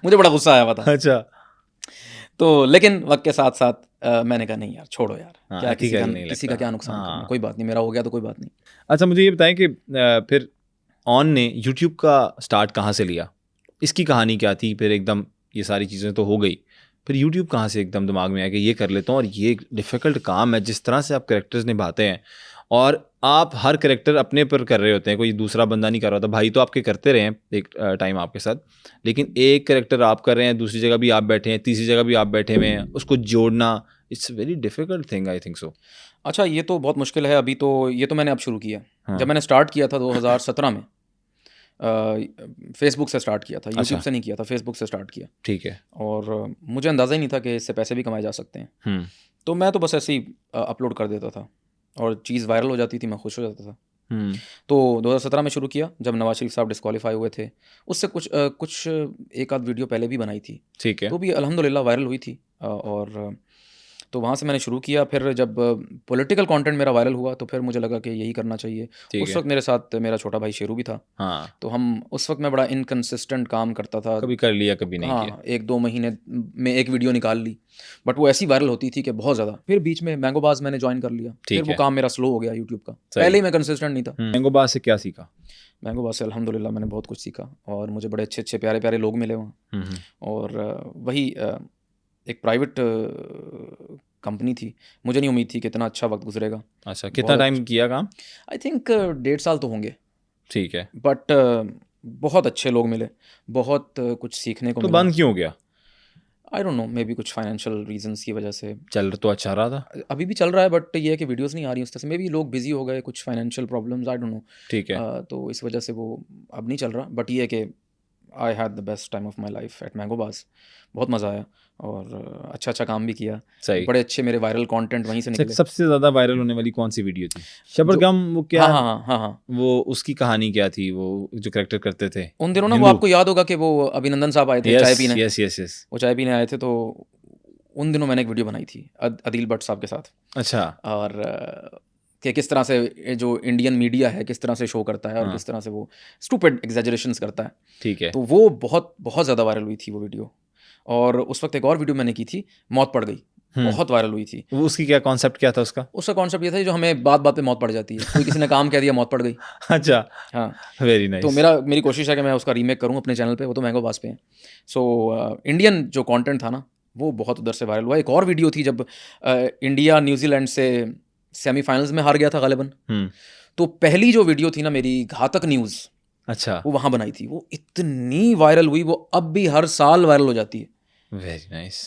A: मुझे बड़ा गुस्सा आया हुआ था।
B: अच्छा।
A: तो लेकिन वक्त के साथ साथ मैंने कहा नहीं यार, छोड़ो यार,
B: हाँ,
A: क्या
B: एथिकल नहीं
A: किसी
B: लगता।
A: का क्या नुकसान करना,
B: हाँ।
A: कोई बात नहीं, मेरा हो गया तो कोई बात नहीं।
B: अच्छा, मुझे ये बताएं कि फिर ऑन ने यूट्यूब का स्टार्ट कहाँ से लिया? इसकी कहानी क्या थी? फिर एकदम ये सारी चीज़ें तो हो गई, फिर यूट्यूब कहाँ से एकदम दिमाग में आया कि ये कर लेता हूँ? और ये डिफ़िकल्ट काम है, जिस तरह से आप कैरेक्टर्स निभाते हैं, और आप हर कैरेक्टर अपने पर कर रहे होते हैं, कोई दूसरा बंदा नहीं कर रहा होता। भाई तो आपके करते रहे हैं एक टाइम आपके साथ, लेकिन एक कैरेक्टर आप कर रहे हैं, दूसरी जगह भी आप बैठे हैं, तीसरी जगह भी आप बैठे हुए हैं, उसको जोड़ना, it's very difficult thing, I think so.
A: अच्छा, ये तो बहुत मुश्किल है। अभी तो ये तो मैंने अब शुरू किया।
B: हाँ।
A: जब मैंने स्टार्ट किया था 2017 में, फेसबुक से स्टार्ट किया था, यूट्यूब से नहीं किया था, फेसबुक से स्टार्ट किया।
B: ठीक है।
A: और मुझे अंदाज़ा ही नहीं था कि इससे पैसे भी कमाए जा सकते हैं। तो मैं तो बस ऐसे ही अपलोड कर देता था, और चीज़ वायरल हो जाती थी, मैं खुश हो जाता था। तो 2017 में शुरू किया, जब नवाज शरीफ साहब डिस्क्वालीफाई हुए थे। उससे कुछ एक आध वीडियो पहले भी बनाई थी,
B: ठीक है।
A: तो भी अल्हम्दुलिल्लाह वायरल हुई थी। और तो वहाँ से मैंने शुरू किया। फिर जब पॉलिटिकल कंटेंट मेरा वायरल हुआ तो फिर मुझे लगा कि यही करना चाहिए।
B: ठीक
A: उस
B: है।
A: वक्त मेरे साथ मेरा छोटा भाई शेरू भी था।
B: हाँ,
A: तो हम उस वक्त मैं बड़ा इनकंसिस्टेंट काम करता था।
B: कभी कर लिया, कभी नहीं किया।
A: हाँ, 1-2 महीने में एक वीडियो निकाल ली, बट वो ऐसी वायरल होती थी कि बहुत ज़्यादा। फिर बीच में मैंगोबाज मैंने ज्वाइन कर लिया, फिर
B: ठीक
A: वो
B: है।
A: काम मेरा स्लो हो गया यूट्यूब का।
B: सही।
A: पहले ही मैं कंसिस्टेंट नहीं था।
B: मैंगोबाज से क्या सीखा?
A: मैंगोबाज से अल्हम्दुलिल्लाह मैंने बहुत कुछ सीखा, और मुझे बड़े अच्छे प्यारे प्यारे लोग मिले वहाँ। और वही एक प्राइवेट कंपनी थी, मुझे नहीं उम्मीद थी कि इतना अच्छा वक्त गुजरेगा।
B: अच्छा, कितना टाइम किया काम?
A: आई थिंक 1.5 साल तो होंगे।
B: ठीक है।
A: बट बहुत अच्छे लोग मिले, बहुत कुछ सीखने को
B: तो
A: मिला।
B: बंद क्यों हो गया?
A: आई डोंट नो, मे बी कुछ फाइनेंशियल रीजंस की वजह से।
B: चल तो अच्छा रहा था।
A: अभी भी चल रहा है, बट ये है कि वीडियोस नहीं आ रही उस तरह से। मे बी लोग बिजी हो गए, कुछ financial problems, I don't no.
B: ठीक है।
A: तो इस वजह से वो अब नहीं चल रहा। बट ये है कि I had the best time of my life at mango बास। बहुत मज़ा आया और अच्छा अच्छा काम भी किया।
B: सही।
A: बड़े अच्छे मेरे वायरल कंटेंट वहीं से निकले।
B: सबसे ज्यादा वायरल होने वाली कौन सी वीडियो थी? शबरगम, वो क्या?
A: हाँ हाँ हाँ हाँ।
B: वो उसकी कहानी क्या थी, वो जो कैरेक्टर करते थे
A: उन दिनों ना वो आपको याद होगा कि वो अभिनंदन साहब आए थे चाय पीने।
B: Yes yes yes.
A: वो चाय पीने आए थे, तो उन दिनों मैंने एक वीडियो बनाई थी अदील भट्ट साहब के साथ।
B: अच्छा।
A: और कि किस तरह से ये जो इंडियन मीडिया है किस तरह से शो करता है और किस तरह से वो स्टूपिड एग्जैजरेशंस करता है।
B: ठीक है।
A: तो वो बहुत बहुत ज़्यादा वायरल हुई थी वो वीडियो। और उस वक्त एक और वीडियो मैंने की थी, मौत पड़ गई, बहुत वायरल हुई थी।
B: वो उसकी क्या कॉन्सेप्ट क्या था उसका?
A: उसका कॉन्सेप्ट ये था जो हमें बात बात पे मौत पड़ जाती है, कोई किसी ने काम कह दिया, मौत पड़ गई।
B: अच्छा।
A: हाँ,
B: वेरी नाइस।
A: तो मेरी कोशिश है कि मैं उसका रीमेक करूँ अपने चैनल पे, वो तो मैंगो बास पे है। सो इंडियन जो कंटेंट था ना वो बहुत उधर से वायरल हुआ। एक और वीडियो थी जब इंडिया न्यूजीलैंड से सेमीफाइनल्स में हार गया था गालिबन। तो पहली जो वीडियो थी ना मेरी, घातक न्यूज़,
B: अच्छा,
A: वो वहाँ बनाई थी। वो इतनी वायरल हुई, वो अब भी हर साल वायरल हो जाती है।
B: Very nice.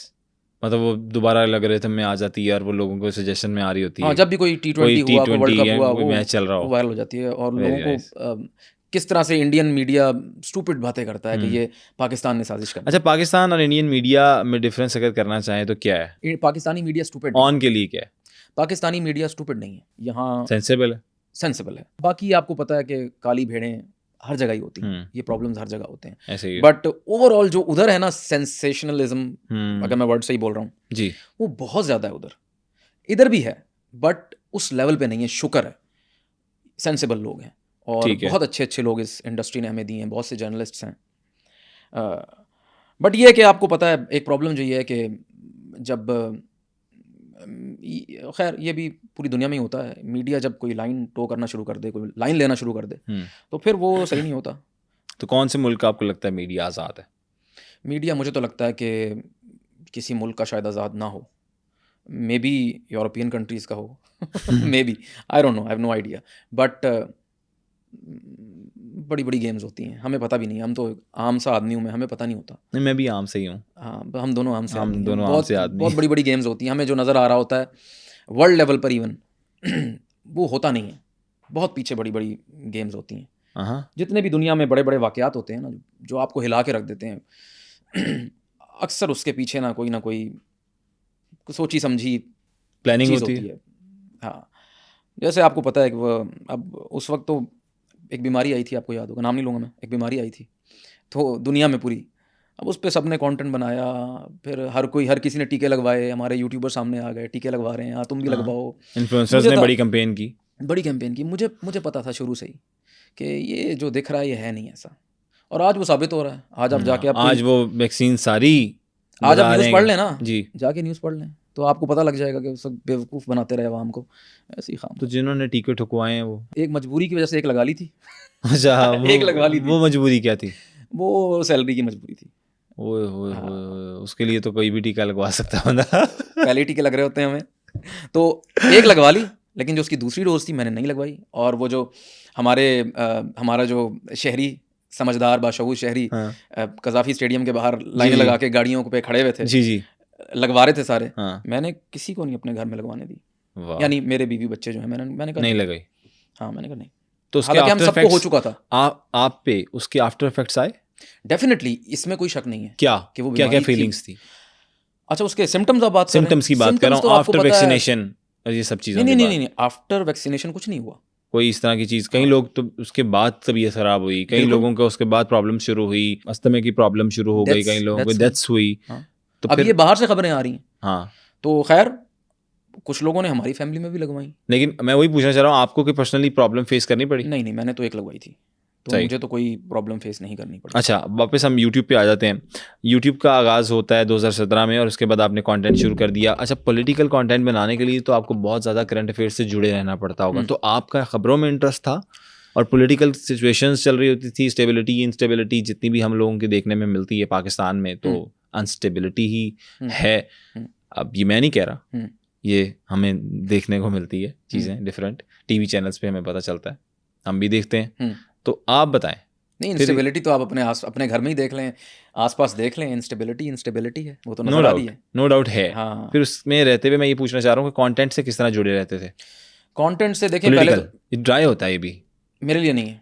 B: मतलब वो दोबारा लग रहे थे में आ जाती है और वो लोगों को सजेशन में आ रही होती है।
A: हाँ, जब भी कोई T20 हुआ, कोई वर्ल्ड कप हुआ, वो
B: मैच चल रहा हो,
A: वायरल हो जाती है। और
B: Very
A: लोगों
B: nice.
A: को किस तरह से इंडियन मीडिया स्टूपिड बातें करता है कि ये पाकिस्तान ने साजिश कर।
B: अच्छा, पाकिस्तान और इंडियन मीडिया में डिफरेंस अगर करना चाहें तो क्या है?
A: पाकिस्तानी मीडिया स्टूपिड
B: ऑन के लिए क्या है?
A: पाकिस्तानी मीडिया स्टूपिड नहीं है, यहाँ
B: सेंसेबल है,
A: सेंसिबल है। बाकी आपको पता है कि काली भेड़ें हर जगह ही होती हैं, ये प्रॉब्लम्स हर जगह होते हैं।
B: ऐसे ही।
A: बट ओवरऑल जो उधर है ना सेंसेशनलिज्म, अगर मैं वर्ड सही बोल रहा हूँ
B: जी,
A: वो बहुत ज़्यादा है उधर। इधर भी है बट उस लेवल पे नहीं है। शुक्र है सेंसिबल लोग हैं और बहुत अच्छे अच्छे लोग इस इंडस्ट्री ने हमें दिए हैं, बहुत से जर्नलिस्ट्स हैं। बट ये है कि आपको पता है एक प्रॉब्लम जो ये है कि जब खैर ये भी पूरी दुनिया में ही होता है, मीडिया जब कोई लाइन टो करना शुरू कर दे, कोई लाइन लेना शुरू कर दे, तो फिर वो सही नहीं होता।
B: तो कौन से मुल्क का आपको लगता है मीडिया आज़ाद है?
A: मीडिया मुझे तो लगता है कि किसी मुल्क का शायद आज़ाद ना हो, मे बी यूरोपियन कंट्रीज़ का हो maybe, I don't know, I have no idea. But बड़ी बड़ी गेम्स होती हैं, हमें पता भी नहीं। हम तो आम सा आदमी हूँ मैं, हमें पता नहीं होता।
B: नहीं, मैं भी आम से ही हूँ।
A: हाँ, हम दोनों आम से आदमी हैं।
B: दोनों आम से आदमी।
A: बहुत बड़ी बड़ी गेम्स होती हैं, हमें जो नज़र आ रहा होता है वर्ल्ड लेवल पर इवन वो होता नहीं है। बहुत पीछे बड़ी बड़ी गेम्स होती हैं। जितने भी दुनिया में बड़े बड़े वाक़यात होते हैं ना जो आपको हिला के रख देते हैं अक्सर उसके पीछे ना कोई सोची समझी
B: प्लानिंग
A: चीज़
B: होती
A: है। हाँ, जैसे आपको पता है कि वो अब उस वक्त तो एक बीमारी आई थी, आपको याद होगा, नाम नहीं लूँगा मैं, एक बीमारी आई थी तो दुनिया में पूरी, अब उस पर सब ने कंटेंट बनाया, फिर हर किसी ने टीके लगवाए। हमारे यूट्यूबर सामने आ गए, टीके लगवा रहे हैं, हाँ तुम भी लगवाओ।
B: इन्फ्लुएंसर्स ने बड़ी कैंपेन की।
A: मुझे पता था शुरू से ही कि ये जो दिख रहा है ये है नहीं ऐसा, और आज वो साबित हो रहा है। आज आप जाके
B: आज वो वैक्सीन सारी,
A: आज आप न्यूज़ पढ़ लें ना
B: जी,
A: जाके न्यूज़ पढ़ लें तो आपको पता लग जाएगा कि सब बेवकूफ़ बनाते रहे आवाम को, ऐसे ही खाम।
B: तो जिन्होंने टीके ठुकवाए हैं वो
A: एक मजबूरी की वजह से एक लगा ली थी।
B: अच्छा,
A: एक लगवा ली थी।
B: वो मजबूरी क्या थी?
A: वो सैलरी की मजबूरी थी।
B: ओए होए होए, उसके लिए तो कोई भी टीका लगवा सकता है बंदा।
A: पहले टीके लग रहे होते हैं हमें, तो एक लगवा ली, लेकिन जो उसकी दूसरी डोज थी मैंने नहीं लगवाई। और वो जो हमारा जो शहरी समझदार बाशऊर शहरी कज़ाफ़ी स्टेडियम के बाहर लाइनें लगा के गाड़ियों पे खड़े हुए थे,
B: जी,
A: लगवा रहे थे सारे, मैंने किसी को नहीं अपने घर में लगवाने दी। यानी मेरे बीवी बच्चे जो हैं, मैंने कहा
B: नहीं लगाई।
A: हाँ, मैंने कहा नहीं।
B: तो
A: हालांकि हम सबको हो चुका था।
B: आप पे उसके आफ्टर इफेक्ट्स आए?
A: डेफिनेटली, इसमें कोई शक नहीं है।
B: क्या
A: कि वो
B: क्या फीलिंग्स थी?
A: अच्छा, उसके सिम्टम्स आप बात कर रहे हैं?
B: सिम्टम्स की बात कर रहा हूँ, आफ्टर वैक्सीनेशन और ये सब चीज़ें।
A: नहीं, आफ्टर वैक्सीनेशन कुछ नहीं हुआ
B: कोई इस तरह की चीज़। कई लोग तो उसके बाद तबीयत खराब हुई, कई लोगों को उसके बाद प्रॉब्लम शुरू हुई, अस्थमा की प्रॉब्लम शुरू हो गई, कई लोगों को डेथ्स हुई।
A: तो अब ये बाहर से खबरें आ रही हैं।
B: हाँ,
A: तो खैर कुछ लोगों ने हमारी फैमिली में भी लगवाई।
B: लेकिन मैं वही पूछना चाह रहा हूँ, आपको कोई पर्सनली प्रॉब्लम फेस करनी पड़ी?
A: नहीं, मैंने तो एक लगवाई थी, तो मुझे तो कोई प्रॉब्लम फेस नहीं करनी पड़ी।
B: अच्छा, वापस हम यूट्यूब पे आ जाते हैं। यूट्यूब का आगाज़ होता है 2017 में और उसके बाद आपने कंटेंट शुरू कर दिया। अच्छा, पॉलिटिकल कंटेंट बनाने के लिए तो आपको बहुत ज़्यादा करंट अफेयर्स से जुड़े रहना पड़ता होगा, तो आपका खबरों में इंटरेस्ट था और पॉलिटिकल सिचुएशंस चल रही होती थी, स्टेबिलिटी इंस्टेबिलिटी जितनी भी हम लोगों के देखने में मिलती है पाकिस्तान में, तो अनस्टेबिलिटी ही है। अब ये मैं नहीं कह रहा, ये हमें देखने को मिलती है चीज़ें डिफरेंट, टीवी चैनल्स पे हमें पता चलता है, हम भी देखते हैं। तो आप बताएं।
A: नहीं, इंस्टेबिलिटी तो आप अपने घर में ही देख लें, आसपास देख लें, इंस्टेबिलिटी है, वो तो नजर आ रही है।
B: नो डाउट है।
A: हाँ।
B: फिर उसमें रहते हुए मैं ये पूछना चाह रहा हूँ कि कंटेंट से किस तरह जुड़े रहते थे?
A: कंटेंट से देखें, पहले तो
B: ड्राई होता है ये भी
A: मेरे लिए नहीं है।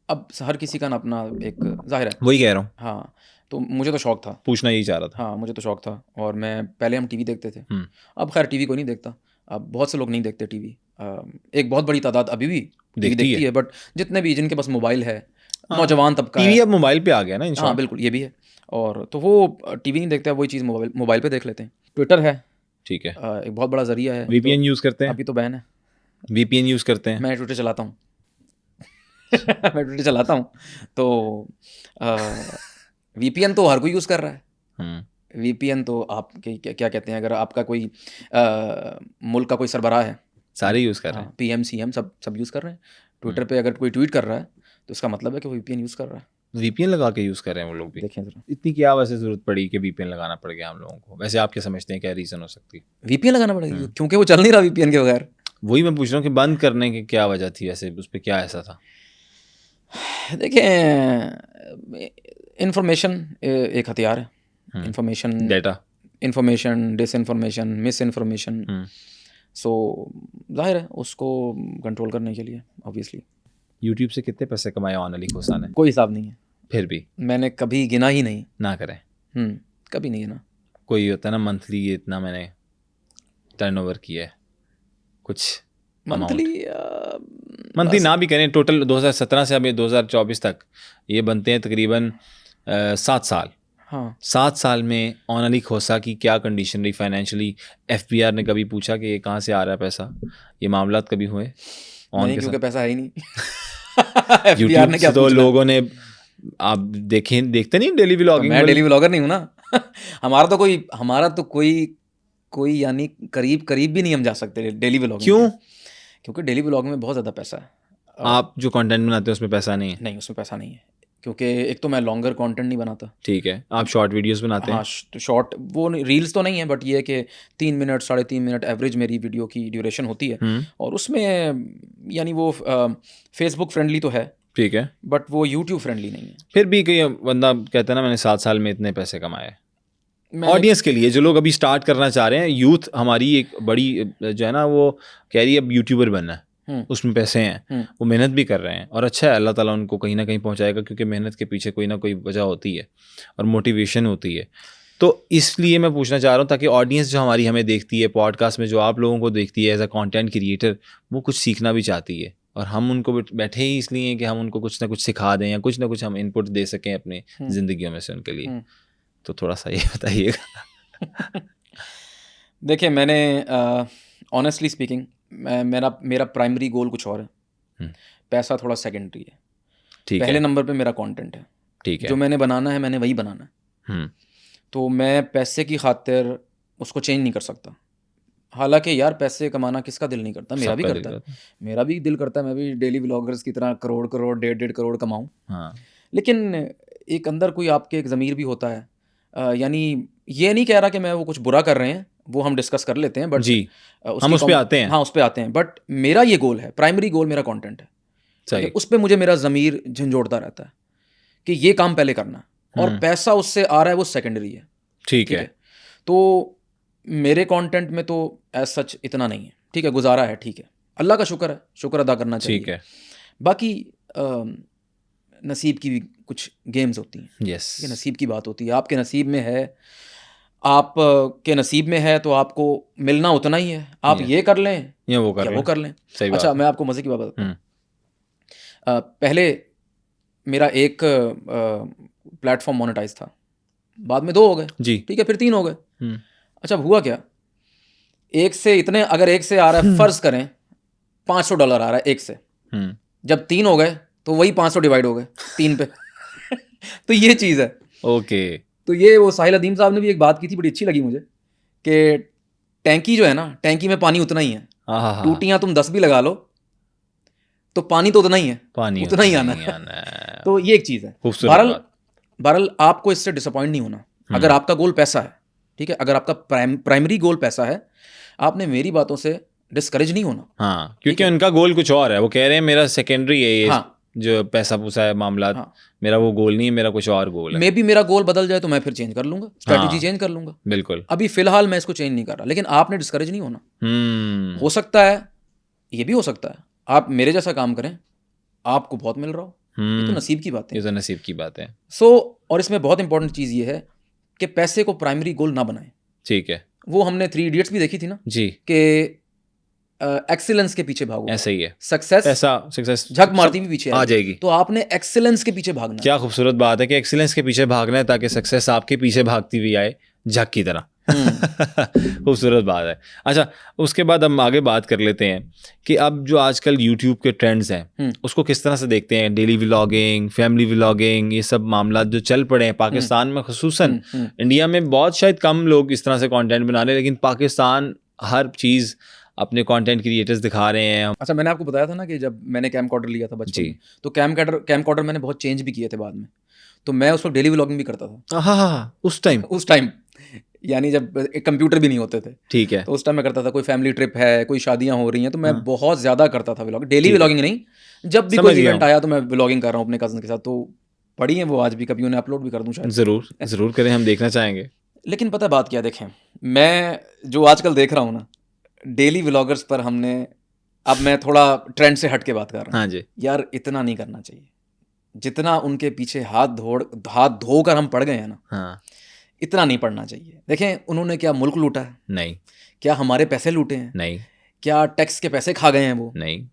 A: अब हर किसी का ना अपना एक ज़ाहिर है।
B: वही कह रहा हूँ,
A: हाँ, तो मुझे तो शौक था।
B: पूछना यही चाह रहा था।
A: हाँ, मुझे तो शौक था और मैं पहले हम टीवी देखते थे।
B: हम्म,
A: अब खैर टीवी कोई नहीं देखता। अब बहुत से लोग नहीं देखते टीवी। एक बहुत बड़ी तादाद अभी भी टीवी
B: देखती
A: देखती
B: है।
A: है, बट जितने भी जिनके पास मोबाइल है,
B: हाँ,
A: नौजवान तबका
B: टीवी
A: है।
B: अब मोबाइल पे आ गया ना इन
A: हाँ,
B: शॉर्ट।
A: बिल्कुल ये भी है। और तो वो टीवी नहीं देखते, अब वही चीज़ मोबाइल पे देख लेते हैं। ट्विटर है,
B: ठीक है,
A: एक बहुत बड़ा ज़रिया है।
B: वीपीएन यूज़ करते हैं,
A: अभी तो बैन है।
B: वीपीएन यूज़ करते हैं।
A: मैं ट्विटर चलाता हूँ। मैं ट्विटर चलाता हूँ। तो वीपीएन तो हर कोई यूज़ कर रहा है।
B: हम्म,
A: वीपीएन तो आप क्या क्या कहते हैं, अगर आपका कोई मुल्क का कोई सरबराह है,
B: सारे यूज़ कर रहे हैं।
A: हाँ, पीएम सीएम सब यूज़ कर रहे हैं। ट्विटर पे अगर कोई ट्वीट कर रहा है तो इसका मतलब है कि वो वीपीएन यूज़ कर रहा है।
B: वीपीएन लगा के यूज़ कर रहे हैं वो लोग भी।
A: देखें ज़रा,
B: इतनी क्या वैसे ज़रूरत पड़ी कि वीपीएन लगाना पड़ गया हम लोगों को? वैसे आप क्या समझते हैं, क्या रीज़न हो सकती है?
A: वीपीएन लगाना पड़ेगा क्योंकि वो चल नहीं रहा वीपीएन के बगैर।
B: वही मैं पूछ रहा हूँ कि बंद करने की क्या वजह थी, वैसे उस पर क्या ऐसा था?
A: देखें, इंफॉर्मेशन एक हथियार है। Information
B: data.
A: Disinformation, misinformation. So जाहिर है उसको कंट्रोल करने के लिए ऑब्वियसली।
B: यूट्यूब से कितने पैसे कमाए ऑन अली खोसा ने?
A: कोई हिसाब नहीं है,
B: फिर भी
A: मैंने कभी गिना ही नहीं।
B: ना करें,
A: कभी नहीं गिना।
B: कोई होता है ना मंथली ये इतना मैंने टर्नओवर किया है, कुछ मंथली ना भी करें, टोटल 2017 से अभी 2024 तक ये बनते हैं तकरीबन 7 साल।
A: हाँ,
B: 7 साल में ऑन अली खोसा की क्या कंडीशन रही फाइनेंशियली? एफबीआर ने कभी पूछा कि ये कहाँ से आ रहा है पैसा? ये मामलात कभी हुए ऑन
A: नहीं,
B: के
A: क्योंकि
B: साथ?
A: पैसा है ही नहीं।
B: यूट्यूब
A: एफबीआर ने क्या
B: से तो
A: पूछना?
B: लोगों ने, आप देखते नहीं डेली
A: तो
B: व्लॉगिंग?
A: मैं डेली व्लॉगर नहीं हूँ ना। हमारा तो कोई यानी करीब भी नहीं हम जा सकते डेली व्लॉगिंग
B: क्यों?
A: के, क्योंकि डेली व्लॉग में बहुत ज़्यादा पैसा है।
B: आप जो कंटेंट बनाते हैं उसमें पैसा नहीं है?
A: नहीं, उसमें पैसा नहीं है, क्योंकि एक तो मैं लॉन्गर कंटेंट नहीं बनाता।
B: ठीक है, आप शॉर्ट वीडियोस बनाते
A: हाँ,
B: हैं।
A: शॉर्ट वो रील्स तो नहीं है, बट ये है कि 3 मिनट 3.5 मिनट एवरेज मेरी वीडियो की ड्यूरेशन होती है। और उसमें यानी वो फेसबुक फ्रेंडली तो है,
B: ठीक है,
A: बट वो यूट्यूब फ्रेंडली नहीं है।
B: फिर भी कोई बंदा कहता है ना मैंने 7 साल में इतने पैसे कमाए।
A: मैंने
B: ऑडियंस के लिए जो लोग अभी स्टार्ट करना चाह रहे हैं, यूथ हमारी एक बड़ी जो है ना वो कह रही है अब यूट्यूबर बनना है, उसमें पैसे हैं, वो मेहनत भी कर रहे हैं और अच्छा है, अल्लाह ताला उनको कहीं ना कहीं पहुंचाएगा, क्योंकि मेहनत के पीछे कोई ना कोई वजह होती है और मोटिवेशन होती है। तो इसलिए मैं पूछना चाह रहा हूँ ताकि ऑडियंस जो हमारी हमें देखती है पॉडकास्ट में, जो आप लोगों को देखती है एज अ कंटेंट क्रिएटर, वो कुछ सीखना भी चाहती है और हम उनको बैठे ही इसलिए हैं कि हम उनको कुछ ना कुछ सिखा दें या कुछ ना कुछ हम इनपुट दे सकें अपनी ज़िंदगियों में से उनके लिए। तो थोड़ा सा ये बताइएगा।
A: देखिए, मैंने ऑनेस्टली स्पीकिंग मेरा प्राइमरी गोल कुछ और है, पैसा थोड़ा सेकेंडरी है।
B: ठीक
A: पहले
B: है,
A: नंबर पे मेरा कंटेंट है,
B: ठीक है,
A: जो मैंने बनाना है मैंने वही बनाना है। तो मैं पैसे की खातिर उसको चेंज नहीं कर सकता। हालांकि यार पैसे कमाना किसका दिल नहीं करता, मेरा भी
B: सबका
A: करता
B: दिल
A: है। मेरा भी दिल करता है मैं भी डेली व्लॉगर्स की तरह करोड़ 1.5 कमाऊं।
B: हाँ,
A: लेकिन एक अंदर कोई आपके एक ज़मीर भी होता है। यानी ये नहीं कह रहा कि मैं वो कुछ बुरा कर रहे हैं, वो हम डिस्कस कर लेते हैं, बट
B: जी, हम उस पे आते हैं।
A: हाँ, उस पे आते हैं। बट मेरा ये गोल है, प्राइमरी गोल मेरा कंटेंट है।
B: सही,
A: उस पे मुझे मेरा ज़मीर झंझोड़ता रहता है कि ये काम पहले करना है और पैसा उससे आ रहा है वो सेकेंडरी है।
B: ठीक है,
A: तो मेरे कंटेंट में तो एज सच इतना नहीं है, ठीक है, गुजारा है, ठीक है, अल्लाह का शुक्र है, शुक्र अदा करना चाहिए।
B: ठीक है,
A: बाकी नसीब की भी कुछ गेम्स होती हैं।
B: यस,
A: ये नसीब की बात होती है। आपके नसीब में है, आप के नसीब में है तो आपको मिलना उतना ही है। आप ये कर लें
B: या वो कर
A: लें।
B: सही बात
A: अच्छा,
B: है।
A: मैं आपको मज़े की बात बताता हूँ। पहले मेरा एक प्लेटफॉर्म मोनेटाइज था, बाद में 2 हो गए,
B: जी,
A: ठीक है, फिर 3 हो गए। अच्छा, हुआ क्या, एक से इतने, अगर एक से आ रहा है, फ़र्ज़ करें $500 आ रहा है एक से, जब 3 हो गए तो वही 500 डिवाइड हो गए 3 पे। तो ये चीज़ है।
B: ओके,
A: तो ये वो साहिल अदीम साहब ने भी एक बात की थी, बड़ी अच्छी लगी मुझे, कि टैंकी जो है ना, टैंकी में पानी उतना ही है, टूटियाँ तुम 10 भी लगा लो तो पानी तो उतना ही है,
B: पानी
A: उतना ही आना है। तो ये एक चीज़ है। बहरहाल आपको इससे डिसअपॉइंट नहीं होना। अगर आपका गोल पैसा है, ठीक है, अगर आपका प्राइमरी गोल पैसा है, आपने मेरी बातों से डिस्करेज नहीं होना।
B: हाँ, क्योंकि उनका गोल कुछ और है, वो कह रहे हैं मेरा सेकेंडरी है ये,
A: हाँ,
B: जो पैसा पूसा है मामला,
A: हाँ,
B: मेरा वो गोल नहीं है, मेरा कुछ और गोल है।
A: मे बी मेरा गोल बदल जाए तो मैं फिर चेंज कर लूंगा, स्ट्रेटजी चेंज कर लूंगा।
B: बिल्कुल,
A: अभी फिलहाल मैं इसको चेंज नहीं कर रहा, लेकिन आपने डिस्करेज नहीं होना। हो सकता है, ये भी हो सकता है, आप मेरे जैसा काम करें, आपको बहुत मिल रहा हो, ये तो नसीब की बात है।
B: ये तो नसीब की बात है।
A: और इसमें बहुत इंपॉर्टेंट चीज़ ये है कि पैसे को प्राइमरी गोल ना बनाएं।
B: ठीक है।
A: वो हमने 3 इडियट्स भी देखी थी ना
B: जी।
A: कि एक्सीलेंस के पीछे भागो,
B: ऐसा ही है,
A: सक्सेस झक मारती भी पीछे
B: आ जाएगी।
A: तो आपने एक्सीलेंस के पीछे भागना।
B: क्या खूबसूरत बात है कि एक्सीलेंस के पीछे भागना है ताकि सक्सेस आपके पीछे भागती हुई आए झक की तरह। खूबसूरत बात है। अच्छा, उसके बाद हम आगे बात कर लेते हैं कि अब जो आजकल यूट्यूब के ट्रेंड्स हैं उसको किस तरह से देखते हैं। डेली व्लॉगिंग, फैमिली व्लॉगिंग, ये सब मामला जो चल पड़े हैं पाकिस्तान में खुसूसन। इंडिया में बहुत शायद कम लोग इस तरह से कंटेंट बना रहे हैं, लेकिन पाकिस्तान हर चीज़ अपने कंटेंट क्रिएटर्स दिखा रहे हैं।
A: अच्छा, मैंने आपको बताया था ना कि जब मैंने कैमकॉर्डर लिया था बचपन में, तो कैमकॉर्डर मैंने बहुत चेंज भी किए थे बाद में। तो मैं उस वक्त डेली व्लॉगिंग भी करता था।
B: हाँ, उस टाइम
A: यानी जब एक कंप्यूटर भी नहीं होते थे।
B: ठीक है।
A: तो उस टाइम मैं करता था, कोई फैमिली ट्रिप है, कोई शादियां हो रही हैं, तो मैं बहुत ज़्यादा करता था व्लॉगिंग। डेली व्लॉगिंग नहीं, जब भी कोई इवेंट आया तो मैं व्लॉगिंग कर रहा हूँ अपने कज़न के साथ। तो पड़ी है वो आज भी, कभी उन्हें अपलोड भी कर दूँ शायद।
B: ज़रूर करें, हम देखना चाहेंगे।
A: लेकिन पता बात क्या, देखें मैं जो आजकल देख रहा हूँ ना डेली व्लॉगर्स पर, अब मैं थोड़ा ट्रेंड से हट के बात कर रहा हूँ।
B: हाँ जी।
A: यार इतना नहीं करना चाहिए जितना उनके पीछे हाथ धोकर हम पड़ गए हैं ना।
B: हाँ।
A: इतना नहीं पड़ना चाहिए। देखें उन्होंने क्या मुल्क लूटा है?
B: नहीं। क्या
A: हमारे पैसे लूटे हैं?
B: नहीं।
A: क्या टैक्स के पैसे खा गए हैं वो?
B: नहीं।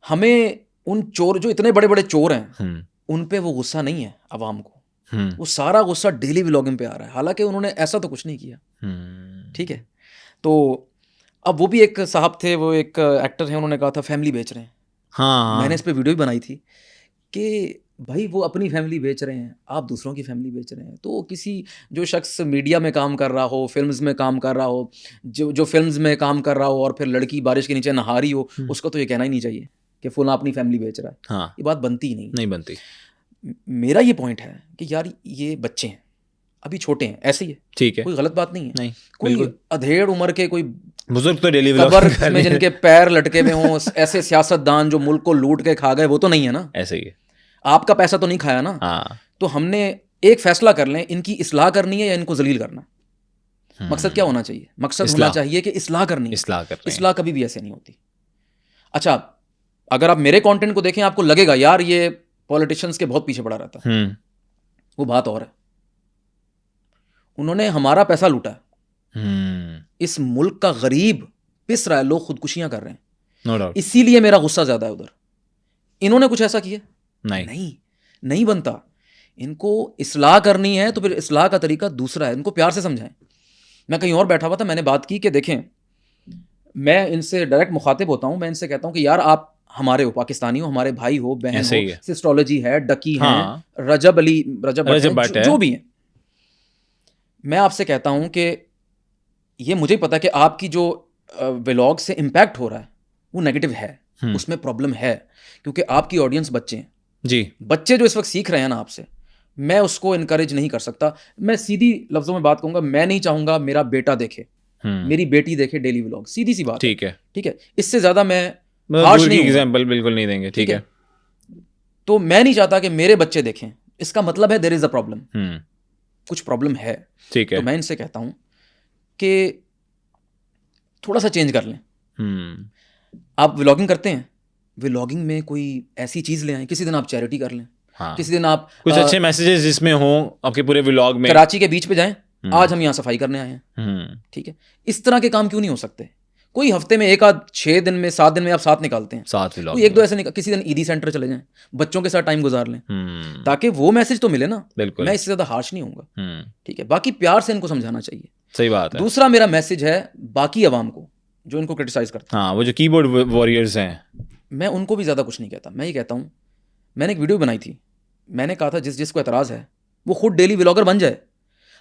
A: हमें उन चोर, जो इतने बड़े बड़े चोर हैं, उन पे वो गुस्सा नहीं है आवाम को। वो सारा गुस्सा डेली व्लॉगिंग पे आ रहा है, हालांकि उन्होंने ऐसा तो कुछ नहीं किया। ठीक है, तो अब वो भी एक साहब थे, वो एक एक्टर है, उन्होंने कहा था फैमिली बेच रहे हैं।
B: हाँ।
A: मैंने इस पे वीडियो भी बनाई थी कि भाई वो अपनी फैमिली बेच रहे हैं, आप दूसरों की फैमिली बेच रहे हैं। तो किसी जो शख्स मीडिया में काम कर रहा हो, फिल्म्स में काम कर रहा हो, जो फिल्म्स में काम कर रहा हो और फिर लड़की बारिश के नीचे नहा रही हो, उसको तो ये कहना ही नहीं चाहिए कि फुला अपनी फैमिली बेच रहा है।
B: हाँ।
A: ये बात बनती ही नहीं
B: बनती।
A: मेरा ये पॉइंट है कि यार ये बच्चे हैं, अभी छोटे हैं, ऐसे ही है।
B: ठीक है,
A: कोई गलत बात नहीं है।
B: नहीं,
A: कोई अधेड़ उम्र के कोई
B: बुजुर्ग तो डेली
A: कब्र में जिनके पैर लटके हुए हों, ऐसे सियासतदान जो मुल्क को लूट के खा गए, वो तो नहीं है ना।
B: ऐसे ही है।
A: आपका पैसा तो नहीं खाया ना।
B: हाँ।
A: तो हमने एक फैसला कर लें, इनकी इस्लाह करनी है या इनको जलील करना। मकसद क्या होना चाहिए? मकसद होना चाहिए कि इस्लाह करनी है। इस्लाह कभी भी ऐसे नहीं होती। अच्छा, अगर आप मेरे कंटेंट को देखें, आपको लगेगा यार ये पॉलिटिशियंस के बहुत पीछे पड़ा रहता है। वो बात और है, उन्होंने हमारा पैसा लूटा है। इस मुल्क का गरीब पिस रहा है, लोग खुदकुशियां कर रहे हैं।
B: No doubt.
A: इसीलिए मेरा गुस्सा ज्यादा है उधर। इन्होंने कुछ ऐसा किया नहीं बनता। इनको इस्लाह करनी है तो फिर इस्लाह का तरीका दूसरा है, इनको प्यार से समझाएं। मैं कहीं और बैठा हुआ था, मैंने बात की कि देखें, मैं इनसे डायरेक्ट मुखातिब होता हूं। मैं इनसे कहता हूं कि यार आप हमारे हो, पाकिस्तानी हो, हमारे भाई हो, बहन हो, सिस्टोलॉजी है, डकी है, रजब भट्ट जो भी है। मैं आपसे कहता हूं कि ये मुझे पता है कि आपकी जो व्लॉग से इम्पैक्ट हो रहा है वो नेगेटिव है, उसमें प्रॉब्लम है, क्योंकि आपकी ऑडियंस बच्चे हैं
B: जी।
A: बच्चे जो इस वक्त सीख रहे हैं ना आपसे, मैं उसको इनकरेज नहीं कर सकता। मैं सीधी लफ्जों में बात कहूंगा, मैं नहीं चाहूंगा मेरा बेटा देखे, मेरी बेटी देखे डेली व्लॉग। सीधी सी बात। ठीक है, इससे ज्यादा मैं हार्श नहीं,
B: एग्जांपल बिल्कुल नहीं देंगे। ठीक है,
A: तो मैं नहीं चाहता कि मेरे बच्चे देखें। इसका मतलब है देयर इज अ प्रॉब्लम, कुछ प्रॉब्लम है।
B: ठीक है,
A: तो मैं इनसे कहता हूं कि थोड़ा सा चेंज कर लें। आप व्लॉगिंग करते हैं, व्लॉगिंग में कोई ऐसी चीज ले आए, किसी दिन आप चैरिटी कर लें। किसी दिन आप
B: कुछ अच्छे मैसेजेस जिसमें हो आपके पूरे व्लॉग में।
A: कराची के बीच पे जाएं, आज हम यहाँ सफाई करने आए हैं। ठीक है, इस तरह के काम क्यों नहीं हो सकते? कोई हफ्ते में 6 दिन में 7 दिन में आप 7 निकालते हैं,
B: 7 व्लॉग,
A: एक दो ऐसे किसी दिन ईदी सेंटर चले जाएं, बच्चों के साथ टाइम गुजार लें, ताकि वो मैसेज तो मिले ना।
B: बिल्कुल,
A: मैं इससे ज्यादा हार्श नहीं होऊंगा। ठीक है, बाकी प्यार से इनको समझाना चाहिए।
B: सही बात है।
A: दूसरा मेरा मैसेज है बाकी अवाम को जो इनको क्रिटिसाइज करते हैं,
B: वो जो कीबोर्ड वॉरियर्स हैं,
A: मैं उनको भी ज्यादा कुछ नहीं कहता। मैं ये कहता हूँ, मैंने एक वीडियो बनाई थी, मैंने कहा था जिसको एतराज है वो खुद डेली व्लॉगर बन जाए।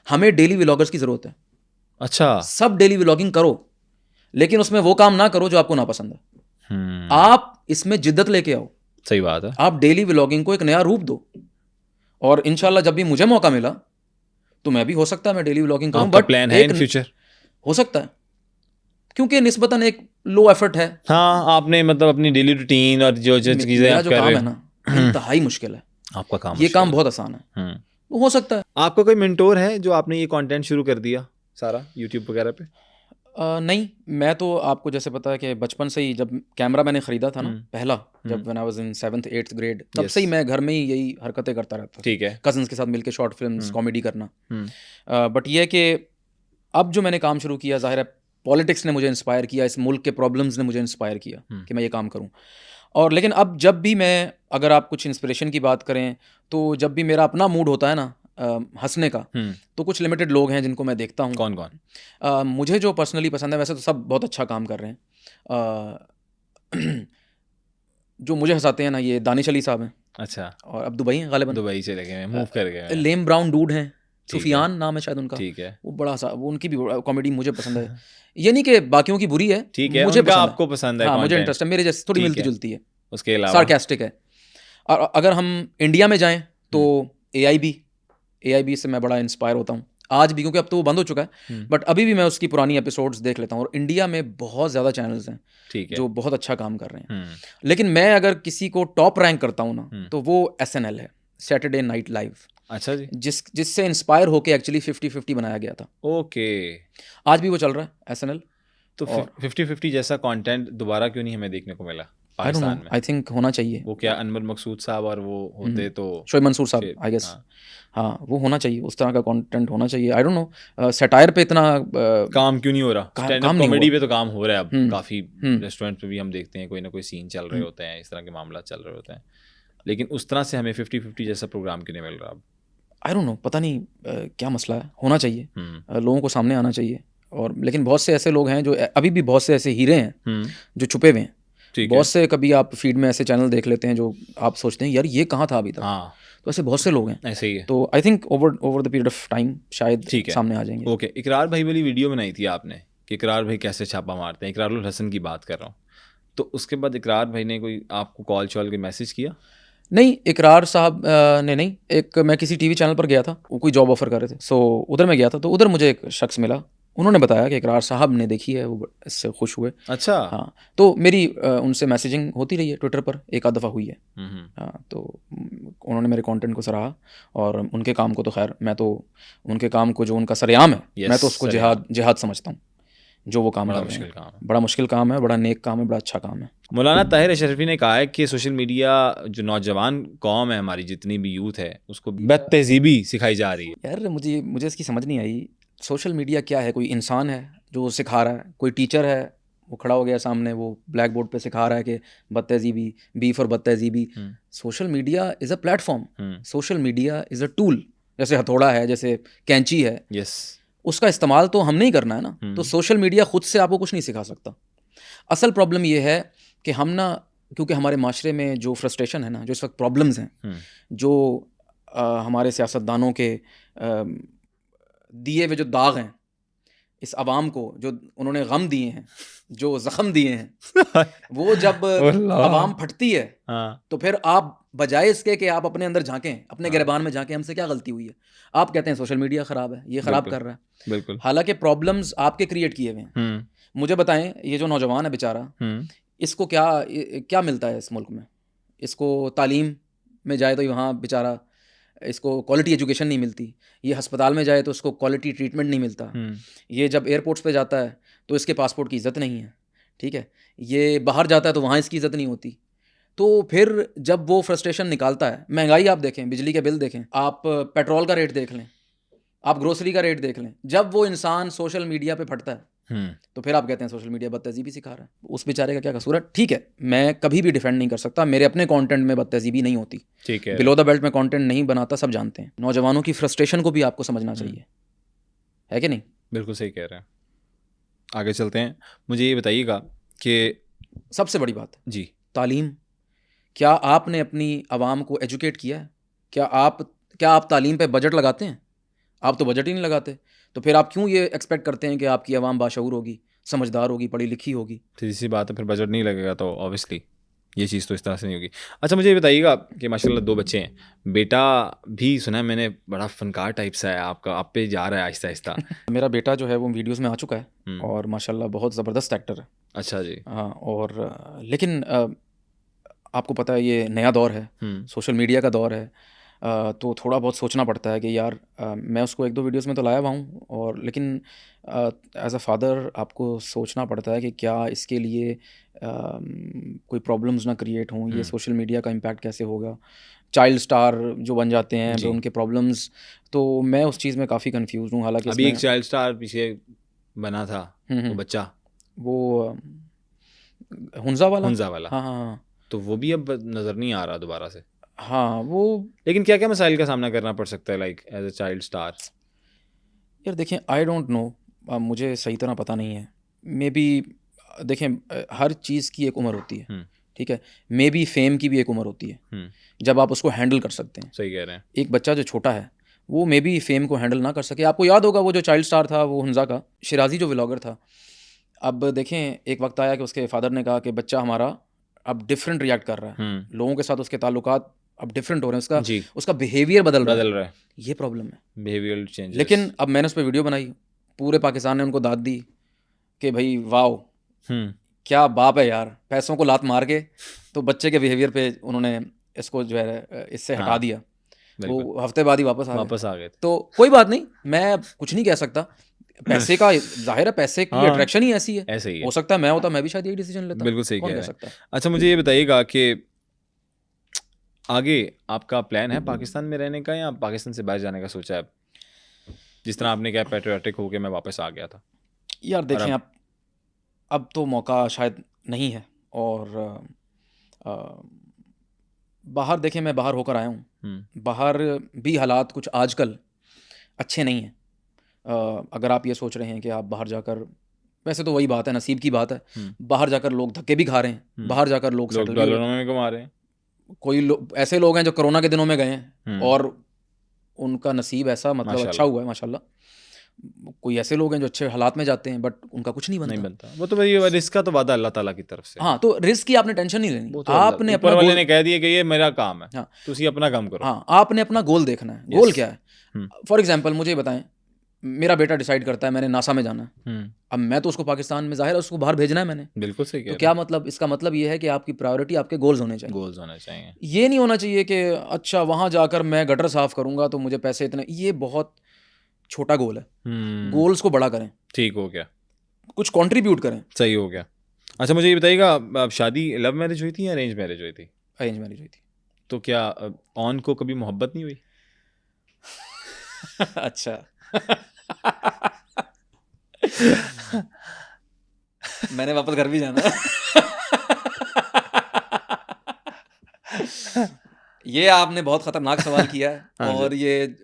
A: हमें डेली व्लॉगर्स की जरूरत है।
B: अच्छा,
A: सब डेली व्लॉगिंग करो, लेकिन उसमें वो काम ना करो जो आपको नापसंद है। आप इसमें जिद्दत लेके आओ।
B: सही बात है।
A: आप डेली व्लॉगिंग को एक नया रूप दो, और इंशाल्लाह जब भी मुझे मौका मिला तो मैं भी, हो सकता है मैं डेली व्लॉगिंग करूं, बट
B: प्लान है इन फ्यूचर,
A: हो सकता है, क्योंकि निस्बतन एक लो एफर्ट है।
B: हाँ, आपने मतलब अपनी डेली रूटीन और जो चीजें आप
A: जो काम है ना, इंतहाई मुश्किल है।
B: आपका काम,
A: ये काम बहुत आसान है। हो सकता है
B: आपका कोई मेंटोर है जो आपने ये कंटेंट शुरू कर दिया सारा यूट्यूब वगैरह पे?
A: नहीं, मैं तो आपको जैसे पता है कि बचपन से ही जब कैमरा मैंने ख़रीदा था ना पहला, जब when I was in 7th 8th grade, तब से ही मैं घर में ही यही हरकतें करता रहता था।
B: ठीक है।
A: कज़न्स के साथ मिलके शॉर्ट फिल्म्स, कॉमेडी करना।
B: हम्म,
A: बट ये है कि अब जो मैंने काम शुरू किया, ज़ाहिर है पॉलिटिक्स ने मुझे इंस्पायर किया, इस मुल्क के प्रॉब्लम्स ने मुझे इंस्पायर किया कि मैं ये काम करूँ। और लेकिन अब जब भी मैं, अगर आप कुछ इंस्पिरेशन की बात करें, तो जब भी मेरा अपना मूड होता है ना हंसने का, तो कुछ लिमिटेड लोग हैं जिनको मैं देखता हूँ।
B: कौन कौन?
A: मुझे जो पर्सनली पसंद है, वैसे तो सब बहुत अच्छा काम कर रहे हैं। जो मुझे हंसाते हैं ना, ये दानिश अली साहब हैं,
B: अच्छा,
A: और अब दुबई हैं गालिबन।
B: दुबई चले गए, मूव कर गए।
A: लेम ब्राउन डूड हैं,
B: ठीक है।
A: सुफियान नाम है शायद उनका।
B: ठीक है।
A: वो बड़ा सा, वो उनकी भी कॉमेडी मुझे पसंद है। ये नहीं कि बाकियों की बुरी है,
B: ठीक है,
A: मुझे
B: उनका
A: पसंद
B: आपको पसंद है
A: हाँ, मुझे
B: content।
A: इंटरेस्ट है, मेरे जैसे थोड़ी
B: ठीक
A: मिलती
B: है।
A: जुलती है,
B: उसके अलावा
A: सार्कास्टिक है। और अगर हम इंडिया में जाएं तो AIB से मैं बड़ा इंस्पायर होता हूँ आज भी, क्योंकि अब तो वो बंद हो चुका है, बट अभी भी मैं उसकी पुरानी एपिसोड्स देख लेता हूँ। और इंडिया में बहुत ज़्यादा चैनल्स हैं
B: ठीक है
A: जो बहुत अच्छा काम कर रहे हैं। लेकिन मैं अगर किसी को टॉप रैंक करता हूँ ना, तो वो SNL है, सैटरडे नाइट लाइव।
B: अच्छा जी।
A: जिससे इंस्पायर होके एक्चुअली 50-50 बनाया गया था।
B: ओके,
A: आज भी वो चल रहा है SNL।
B: तो 50-50 जैसा कंटेंट दोबारा क्यों नहीं हमें देखने को मिला
A: आई डोंट
B: पाकिस्तान
A: नो,
B: में?
A: आई थिंक होना चाहिए।
B: वो क्या अनवर मकसूद साहब और वो होते तो
A: शोएब मंसूर साहब,
B: फिर-
A: आई गेस।
B: हाँ,
A: हाँ, वो होना चाहिए, उस तरह का कंटेंट होना चाहिए। आई डोंट नो सैटायर पे इतना
B: काम क्यों नहीं हो रहा? स्टैंड अप
A: काम नहीं
B: कॉमेडी
A: हुआ।
B: पे तो काम हो रहा है अब काफी। रेस्टोरेंट पे भी हम देखते हैं कोई ना कोई सीन चल रहे होते हैं, इस तरह के मामला चल रहे होते हैं, लेकिन उस तरह से हमें 50-50 जैसा प्रोग्राम क्यों नहीं मिल रहा अब?
A: आई डोंट नो, पता नहीं क्या मसला है। होना चाहिए, लोगों को सामने आना चाहिए। और लेकिन बहुत से ऐसे लोग हैं जो अभी भी, बहुत से ऐसे हीरे हैं जो छुपे हुए हैं। बहुत से, कभी आप फीड में ऐसे चैनल देख लेते हैं जो आप सोचते हैं यार ये कहाँ था अभी तक।
B: हाँ,
A: तो ऐसे बहुत से लोग हैं,
B: ऐसे ही है।
A: तो I think over the period of time शायद
B: ठीक है,
A: सामने आ जाएंगे।
B: ओके। इकरार भाई वाली वीडियो बनाई थी आपने कि इकरार भाई कैसे छापा मारते हैं, इकरारुल हसन की बात कर रहा हूँ, तो उसके बाद इकरार भाई ने कोई आपको कॉल शॉल के मैसेज किया?
A: नहीं, इकरार साहब ने नहीं। एक मैं किसी टीवी चैनल पर गया था, वो कोई जॉब ऑफर कर रहे थे, सो उधर मैं गया था, तो उधर मुझे एक शख्स मिला, उन्होंने बताया कि इकरार साहब ने देखी है, वो इससे खुश हुए।
B: अच्छा।
A: हाँ, तो मेरी उनसे मैसेजिंग होती रही है, ट्विटर पर एक आध दफ़ा हुई है। हाँ, तो उन्होंने मेरे कंटेंट को सराहा, और उनके काम को तो खैर, मैं तो उनके काम को, जो उनका सरेआम है, मैं तो उसको जिहाद समझता हूँ, जो वो काम कर रहे हैं। बड़ा मुश्किल काम है, बड़ा नेक काम है, बड़ा अच्छा काम है।
B: मौलाना ताहिर अशरफी ने कहा है कि सोशल मीडिया, जो नौजवान कौम है हमारी, जितनी भी यूथ है, उसको बदतहजीबी सिखाई जा रही है।
A: यार मुझे इसकी समझ नहीं आई। सोशल मीडिया क्या है? कोई इंसान है जो सिखा रहा है? कोई टीचर है, वो खड़ा हो गया सामने, वो ब्लैक बोर्ड पे सिखा रहा है कि बदतहजीबी, बी फॉर बदतहजीबी। Social media is a platform, social media is a tool. जैसे हथौड़ा है, जैसे कैंची है,
B: यस,
A: उसका इस्तेमाल तो हमने ही करना है ना। तो सोशल मीडिया खुद से आपको कुछ नहीं सिखा सकता। असल प्रॉब्लम ये है कि हम ना, क्योंकि हमारे माशरे में जो फ्रस्ट्रेशन है ना, जो इस वक्त प्रॉब्लम्स हैं, जो हमारे सियासतदानों के दिए हुए जो दाग हैं इस आवाम को, जो उन्होंने गम दिए हैं, जो ज़ख्म दिए हैं, वो जब आवाम फटती है, तो फिर आप बजाय इसके कि आप अपने अंदर झांकें, अपने गिरबान में झांकें, हमसे क्या गलती हुई है, आप कहते हैं सोशल मीडिया ख़राब है, ये ख़राब कर रहा है।
B: बिल्कुल।
A: हालांकि प्रॉब्लम्स आपके क्रिएट किए हुए हैं। मुझे बताएं, ये जो नौजवान है बेचारा, इसको क्या मिलता है इस मुल्क में? इसको तालीम में जाए तो वहाँ बेचारा, इसको क्वालिटी एजुकेशन नहीं मिलती। ये हस्पताल में जाए तो उसको क्वालिटी ट्रीटमेंट नहीं मिलता। ये जब एयरपोर्ट्स पे जाता है तो इसके पासपोर्ट की इज़्ज़त नहीं है, ठीक है। ये बाहर जाता है तो वहाँ इसकी इज़्ज़त नहीं होती। तो फिर जब वो फ्रस्ट्रेशन निकालता है, महंगाई आप देखें, बिजली के बिल देखें, आप पेट्रोल का रेट देख लें, आप ग्रोसरी का रेट देख लें, जब वो इंसान सोशल मीडिया पे फटता है, तो फिर आप कहते हैं सोशल मीडिया बदतहजीबी सिखा रहा है। उस बेचारे का क्या कसूर है? ठीक है, मैं कभी भी डिफेंड नहीं कर सकता, मेरे अपने कंटेंट में बदतहजीबी नहीं होती,
B: ठीक है।
A: बिलो द बेल्ट में कंटेंट नहीं बनाता, सब जानते हैं। नौजवानों की फ्रस्ट्रेशन को भी आपको समझना चाहिए, है कि नहीं?
B: बिल्कुल सही कह रहे हैं। आगे चलते हैं, मुझे ये बताइएगा कि
A: सबसे बड़ी बात
B: जी,
A: तालीम। क्या आपने अपनी आवाम को एजुकेट किया है? क्या आप तालीम पे बजट लगाते हैं? आप तो बजट ही नहीं लगाते, तो फिर आप क्यों ये एक्सपेक्ट करते हैं कि आपकी आवाम बाशऊर होगी, समझदार होगी, पढ़ी लिखी होगी?
B: सीधी सी बात है, फिर बजट नहीं लगेगा तो ऑब्वियसली ये चीज़ तो इस तरह से नहीं होगी। अच्छा, मुझे ये बताइएगा कि माशाल्लाह 2 बच्चे हैं, बेटा भी सुना है मैंने बड़ा फनकार टाइप सा है आपका, आप पे जा रहा है आहिस्ता आहिस्ता।
A: मेरा बेटा जो है वो वीडियोस में आ चुका है, और माशाल्लाह बहुत ज़बरदस्त एक्टर है।
B: अच्छा जी।
A: हाँ, और लेकिन आपको पता है ये नया दौर है, सोशल मीडिया का दौर है। तो थोड़ा बहुत सोचना पड़ता है कि यार मैं उसको 1-2 वीडियोस में तो लाया हुआ हूँ, और लेकिन एज़ अ फादर आपको सोचना पड़ता है कि क्या इसके लिए कोई प्रॉब्लम्स ना क्रिएट हों, ये सोशल मीडिया का इम्पैक्ट कैसे होगा, चाइल्ड स्टार जो बन जाते हैं
B: जी।
A: उनके प्रॉब्लम्स। तो मैं उस चीज़ में काफ़ी कंफ्यूज हूँ, हालांकि
B: अभी एक
A: इसमें
B: चाइल्ड स्टार पीछे बना था, वो बच्चा
A: वो हुंजा वाला।
B: हुंजा वाला,
A: हाँ हाँ हाँ
B: तो वो भी अब नजर नहीं आ रहा दोबारा से।
A: हाँ वो
B: लेकिन क्या क्या मसाइल का सामना करना पड़ सकता है like as a child star?
A: यार देखें, आई डोंट नो, मुझे सही तरह पता नहीं है। मे बी देखें, हर चीज़ की एक उम्र होती है, ठीक है। मे बी फेम की भी एक उम्र होती है जब आप उसको हैंडल कर सकते हैं।
B: सही कह रहे हैं।
A: एक बच्चा जो छोटा है वो मे बी फेम को हैंडल ना कर सके। आपको याद होगा वो जो चाइल्ड स्टार था, वो हुंजा का, शिराजी जो व्लॉगर था। अब देखें, एक वक्त आया कि उसके फादर ने कहा कि बच्चा हमारा अब डिफरेंट रिएक्ट कर रहा है, लोगों के साथ उसके ताल्लुकात अब डिफरेंट हो रहे हैं, उसका बिहेवियर बदल रहा है। ये प्रॉब्लम है,
B: बिहेवियरल चेंजेस।
A: लेकिन अब मैंने उस पर वीडियो बनाई, पूरे पाकिस्तान ने उनको दाद दी कि भाई वाओ, क्या बाप है यार, पैसों को लात मार के तो बच्चे के बिहेवियर पे उन्होंने इसको जो है इससे हटा दिया। वो हफ्ते बाद ही वापस आ गए। तो कोई बात नहीं, मैं कुछ नहीं कह सकता। पैसे का जाहिर है, पैसे की अट्रैक्शन ही ऐसी है,
B: ऐसे ही है।
A: हो सकता है मैं होता मैं भी शायद यही डिसीजन लेता।
B: बिल्कुल सही
A: कौन
B: कह
A: कह
B: रहे
A: सकता है।
B: अच्छा मुझे ये बताइएगा कि आगे आपका प्लान है पाकिस्तान में रहने का या पाकिस्तान से बाहर जाने का सोचा है? जिस तरह आपने कहा पैट्रियोटिक होके मैं वापस आ गया था।
A: यार देखें, अब तो मौका शायद नहीं है, और बाहर देखें, मैं बाहर होकर आया हूँ, बाहर भी हालात कुछ आजकल अच्छे नहीं हैं। अगर आप ये सोच रहे हैं कि आप बाहर जाकर, वैसे तो वही बात है, नसीब की बात है, बाहर जाकर लोग धक्के भी खा रहे हैं, बाहर जाकर लोग सेटल
B: डॉलरों में कमा रहे हैं।
A: कोई ऐसे लोग हैं जो कोरोना के दिनों में गए हैं और उनका नसीब ऐसा मतलब अच्छा हुआ है माशाल्लाह। कोई ऐसे लोग हैं जो अच्छे हालात में जाते हैं बट उनका कुछ नहीं बनता।
B: वो तो भाई रिस्क का तो वादा अल्लाह ताला की तरफ से।
A: हाँ, तो रिस्क की आपने टेंशन नहीं लेनी,
B: वो तो
A: आपने
B: ऊपर वाले ने कह दिया कि ये मेरा काम है।
A: हाँ,
B: तुसी अपना काम करो।
A: हाँ, आपने अपना गोल देखना है। गोल क्या है? फॉर एग्जाम्पल मुझे बताएं, मेरा बेटा डिसाइड करता है मैंने नासा में जाना है, अब मैं तो उसको पाकिस्तान में, जाहिर है उसको बाहर भेजना है मैंने।
B: बिल्कुल सही।
A: तो क्या मतलब, इसका मतलब ये है कि आपकी प्रायोरिटी आपके गोल्स होने चाहिए।
B: गोल्स होने चाहिए।
A: ये नहीं होना चाहिए कि अच्छा वहाँ जाकर मैं गटर साफ करूँगा तो मुझे पैसे इतने, ये बहुत छोटा गोल है। गोल्स को बड़ा करें। ठीक
B: हो गया।
A: कुछ कंट्रीब्यूट करें।
B: सही हो गया। अच्छा मुझे ये बताइएगा, अब शादी लव मैरिज हुई थी या अरेंज मैरिज हुई थी?
A: अरेंज मैरिज हुई थी।
B: तो क्या ऑन को कभी मोहब्बत नहीं हुई?
A: अच्छा मैंने वापस घर भी जाना है। ये आपने बहुत खतरनाक सवाल किया है।
B: हाँ
A: और ये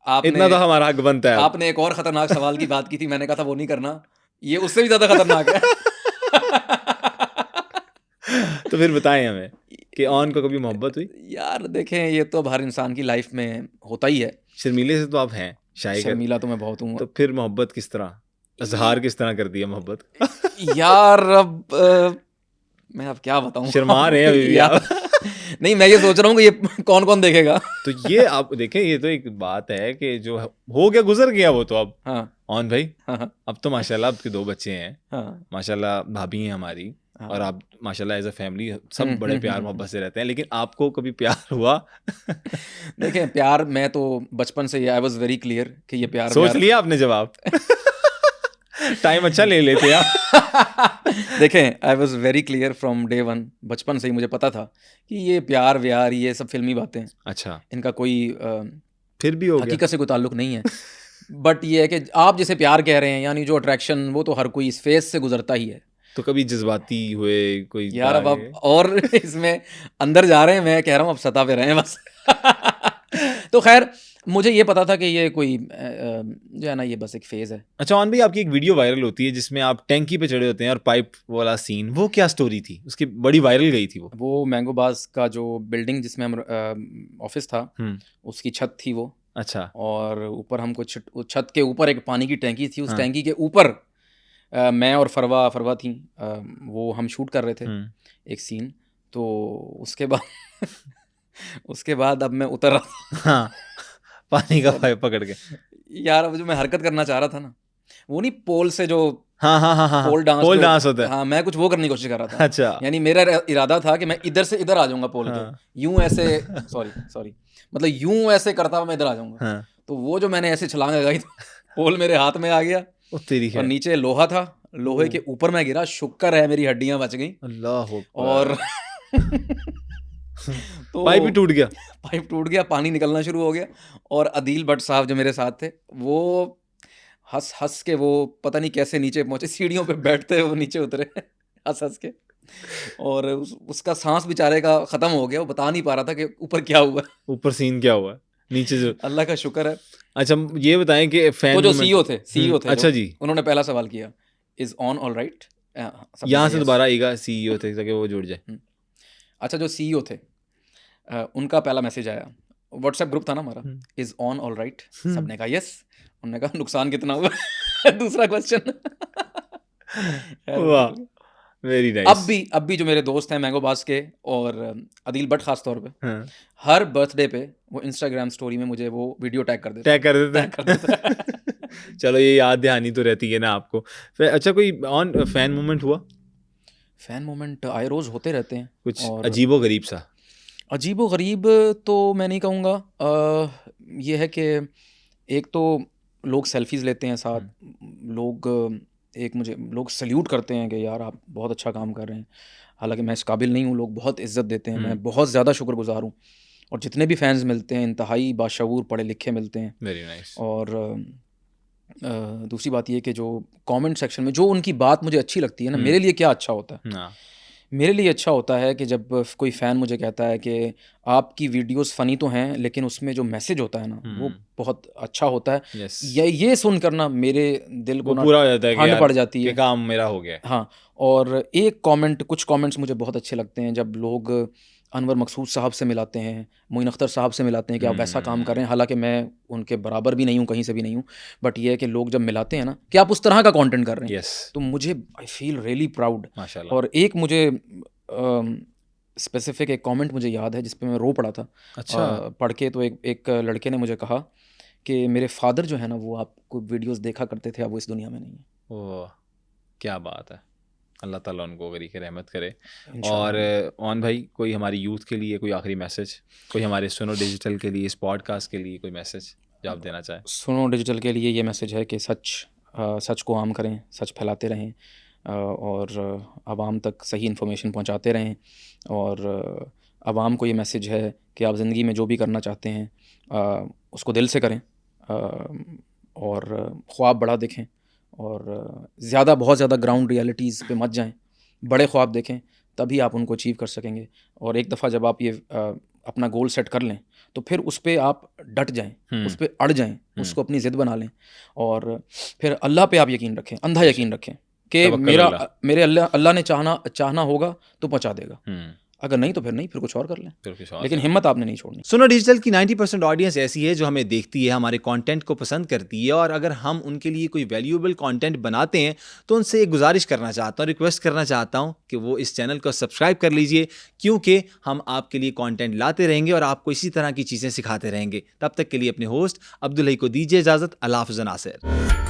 A: आपने,
B: इतना तो हमारा हक बनता है।
A: आपने एक और खतरनाक सवाल की बात की थी, मैंने कहा था वो नहीं करना, ये उससे भी ज्यादा खतरनाक है।
B: तो फिर बताएं हमें कि ऑन को कभी मोहब्बत हुई?
A: यार देखें, ये तो हर इंसान की लाइफ में होता ही है।
B: शर्मीले से तो आप हैं,
A: शर्मीला तो मैं बहुत हूँ।
B: तो फिर मोहब्बत किस तरह, इजहार किस तरह कर दिया मोहब्बत?
A: यार अब मैं अब क्या बताऊं,
B: शर्मा रहे हैं अभी भी आप।
A: नहीं, मैं ये सोच रहा हूँ कि ये कौन कौन देखेगा।
B: तो ये आप देखें, ये तो एक बात है कि जो हो गया गुजर गया वो तो अब।
A: हाँ
B: ऑन भाई,
A: हाँ
B: अब तो माशाल्लाह आपके 2 बच्चे हैं,
A: हाँ
B: माशाल्लाह भाभी हैं हमारी,
A: हाँ।
B: और आप माशाल्लाह एज अ फैमिली सब बड़े प्यार मोहब्बत से रहते हैं। लेकिन आपको कभी प्यार हुआ?
A: देखें, प्यार मैं तो बचपन से आई वाज वेरी क्लियर कि ये प्यार,
B: सोच लिया आपने जवाब? टाइम अच्छा ले लेते आप।
A: देखें, I was very clear from day one, बचपन से ही मुझे पता था कि ये प्यार व्यार ये सब फिल्मी बातें,
B: अच्छा
A: इनका कोई
B: फिर भी हो गया,
A: हकीकत से कोई ताल्लुक नहीं है। बट ये है कि आप जिसे प्यार कह रहे हैं, यानी जो अट्रैक्शन, वो तो हर कोई इस फेज से गुजरता ही है।
B: तो कभी जज्बाती हुए कोई?
A: यार अब आप और इसमें अंदर जा रहे हैं, मैं कह रहा हूँ अब सतह पे रहें बस। तो खैर, मुझे ये पता था कि ये कोई जो है ना, ये बस एक फेज है।
B: अच्छा ऑन भाई, आपकी एक वीडियो वायरल होती है जिसमें आप टैंकी पे चढ़े होते हैं और पाइप वाला सीन, वो क्या स्टोरी थी उसकी? बड़ी वायरल गई थी
A: वो मैंगो बाज का जो बिल्डिंग जिसमें हम ऑफिस था, उसकी छत थी वो।
B: अच्छा।
A: और ऊपर हमको छत के ऊपर एक पानी की टैंकी थी, उस टैंकी के ऊपर मैं और फरवा थी, वो हम शूट कर रहे थे एक सीन। तो उसके बाद उसके बाद अब मैं उतर रहा था।
B: हाँ, पानी का पाइप पकड़ के।
A: यार अब जो मैं हरकत करना चाह रहा था ना, वो नहीं पोल से जो
B: हाँ
A: पोल
B: पोल डांस होता है।
A: हाँ, मैं कुछ वो करने की कोशिश कर रहा था।
B: अच्छा
A: यानी मेरा इरादा था कि मैं इधर से इधर आ जाऊंगा पोल
B: हाँ।
A: के, यूं ऐसे सॉरी मतलब यूं ऐसे करता हुआ मैं इधर आ जाऊंगा।
B: हाँ
A: तो वो जो मैंने ऐसे छलांग लगाई तो पोल मेरे हाथ में आ गया
B: ओ तेरी
A: और
B: है
A: नीचे लोहा था, लोहे के ऊपर मैं गिरा, शुक्र है मेरी हड्डियां बच गई।
B: अल्लाह
A: और तो
B: पाइप ही टूट गया।
A: पाइप टूट गया, पानी निकलना शुरू हो गया। और अदील भट्ट साहब जो मेरे साथ थे, वो हंस हंस के, वो पता नहीं कैसे नीचे पहुंचे, सीढ़ियों पे बैठते हुए वो नीचे उतरे हंस हंस के। और उसका सांस बेचारे का खत्म हो गया, वो बता नहीं पा रहा था कि ऊपर क्या हुआ।
B: ऊपर सीन क्या हुआ नीचे जो।
A: अल्लाह का शुक्र है।
B: अच्छा ये बताएं कि
A: तो
B: फैन
A: जो
B: मूवमेंट।
A: सीईओ थे, सीईओ थे
B: अच्छा
A: जो,
B: जी,
A: उन्होंने पहला सवाल किया, इज ऑन ऑल राइट।
B: यहाँ से दोबारा आएगा सीईओ थे ताकि वो जुड़ जाए।
A: अच्छा, जो सीईओ थे, उनका पहला मैसेज आया, व्हाट्सएप ग्रुप था ना हमारा, इज ऑन ऑल राइट। सबने कहा यस। उन्होंने कहा नुकसान कितना हुआ दूसरा क्वेश्चन
B: वाह वेरी
A: अब
B: नाइस।
A: भी जो मेरे दोस्त हैं मैंगो बास के और अदील भट्ट खास तौर पे,
B: हाँ
A: हर बर्थडे पे वो इंस्टाग्राम स्टोरी में मुझे वो वीडियो टैग कर देते
B: टैग कर देते
A: टैग कर देते
B: हैं। चलो ये याद दहानी तो रहती है ना आपको। फिर अच्छा कोई ऑन फैन मूवमेंट हुआ
A: फैन मोमेंट आए रोज होते रहते हैं।
B: कुछ
A: और
B: अजीबो गरीब सा?
A: अजीबो गरीब तो मैं नहीं कहूँगा। ये है कि एक तो लोग सेल्फीज लेते हैं साथ, लोग एक मुझे लोग सल्यूट करते हैं कि यार आप बहुत अच्छा काम कर रहे हैं, हालांकि मैं इस काबिल नहीं हूँ, लोग बहुत इज्जत देते हैं, मैं बहुत ज़्यादा शुक्रगुजार हूँ। और जितने भी फैंस मिलते हैं इंतहाई बाशऊर पढ़े लिखे मिलते हैं।
B: Very nice.
A: और दूसरी बात ये कि जो कमेंट सेक्शन में जो उनकी बात मुझे अच्छी लगती है ना, मेरे लिए क्या अच्छा होता है,
B: हाँ
A: मेरे लिए अच्छा होता है कि जब कोई फ़ैन मुझे कहता है कि आपकी वीडियोस फ़नी तो हैं लेकिन उसमें जो मैसेज होता है ना वो बहुत अच्छा होता है।
B: यस
A: ये सुन कर ना मेरे दिल को
B: वो
A: ना
B: पूरा हो जाता है कि
A: ठंड
B: यार
A: पड़ जाती
B: कि
A: है।
B: काम मेरा हो गया है।
A: हाँ, और एक कमेंट, कुछ कमेंट्स मुझे बहुत अच्छे लगते हैं जब लोग अनवर मकसूद साहब से मिलाते हैं, मोइन अख्तर साहब से मिलाते हैं कि आप वैसा काम कर रहे हैं, हालांकि मैं उनके बराबर भी नहीं हूँ, कहीं से भी नहीं हूँ, बट ये है कि लोग जब मिलाते हैं ना कि आप उस तरह का कंटेंट कर रहे हैं,
B: यस
A: तो मुझे आई फील रियली प्राउड।
B: माशाल्लाह।
A: और एक मुझे स्पेसिफिक एक कमेंट मुझे याद है जिस पे मैं रो पड़ा था।
B: अच्छा
A: पढ़ के तो एक लड़के ने मुझे कहा कि मेरे फादर जो है ना वो आपको वीडियोस देखा करते थे, अब वो इस दुनिया में नहीं है।
B: ओ क्या बात है, अल्लाह ताला उनको गरी के रहमत करे।
A: इंशाल्लाह।
B: और ऑन भाई कोई हमारी यूथ के लिए कोई आखिरी मैसेज, कोई हमारे सुनो डिजिटल के लिए, इस पॉडकास्ट के लिए कोई मैसेज जो आप देना चाहें?
A: सुनो डिजिटल के लिए ये मैसेज है कि सच को आम करें, सच फैलाते रहें, और आवाम तक सही इन्फॉर्मेशन पहुंचाते रहें। और आवाम को ये मैसेज है कि आप ज़िंदगी में जो भी करना चाहते हैं उसको दिल से करें, और ख्वाब बड़ा देखें, और बहुत ज़्यादा ग्राउंड रियलिटीज़ पे मत जाएं, बड़े ख्वाब देखें, तभी आप उनको अचीव कर सकेंगे। और एक दफ़ा जब आप ये अपना गोल सेट कर लें तो फिर उस पर आप डट जाएं, उस पर अड़ जाएं, उसको अपनी ज़िद बना लें, और फिर अल्लाह पे आप यकीन रखें, अंधा यकीन रखें कि मेरे अल्लाह ने चाहना होगा तो पहुँचा देगा, अगर नहीं तो फिर नहीं, फिर कुछ और कर लें, लेकिन हिम्मत आपने नहीं छोड़नी।
B: सुनो डिजिटल की 90% ऑडियंस ऐसी है जो हमें देखती है, हमारे कंटेंट को पसंद करती है, और अगर हम उनके लिए कोई वैल्यूएबल कंटेंट बनाते हैं तो उनसे एक गुजारिश करना चाहता हूँ, रिक्वेस्ट करना चाहता हूँ कि वो इस चैनल को सब्सक्राइब कर लीजिए, क्योंकि हम आपके लिए कंटेंट लाते रहेंगे और आपको इसी तरह की चीज़ें सिखाते रहेंगे। तब तक के लिए अपने होस्ट अब्दुल हई को दीजिए इजाज़त। अल्लाह हाफ़िज़ नासिर।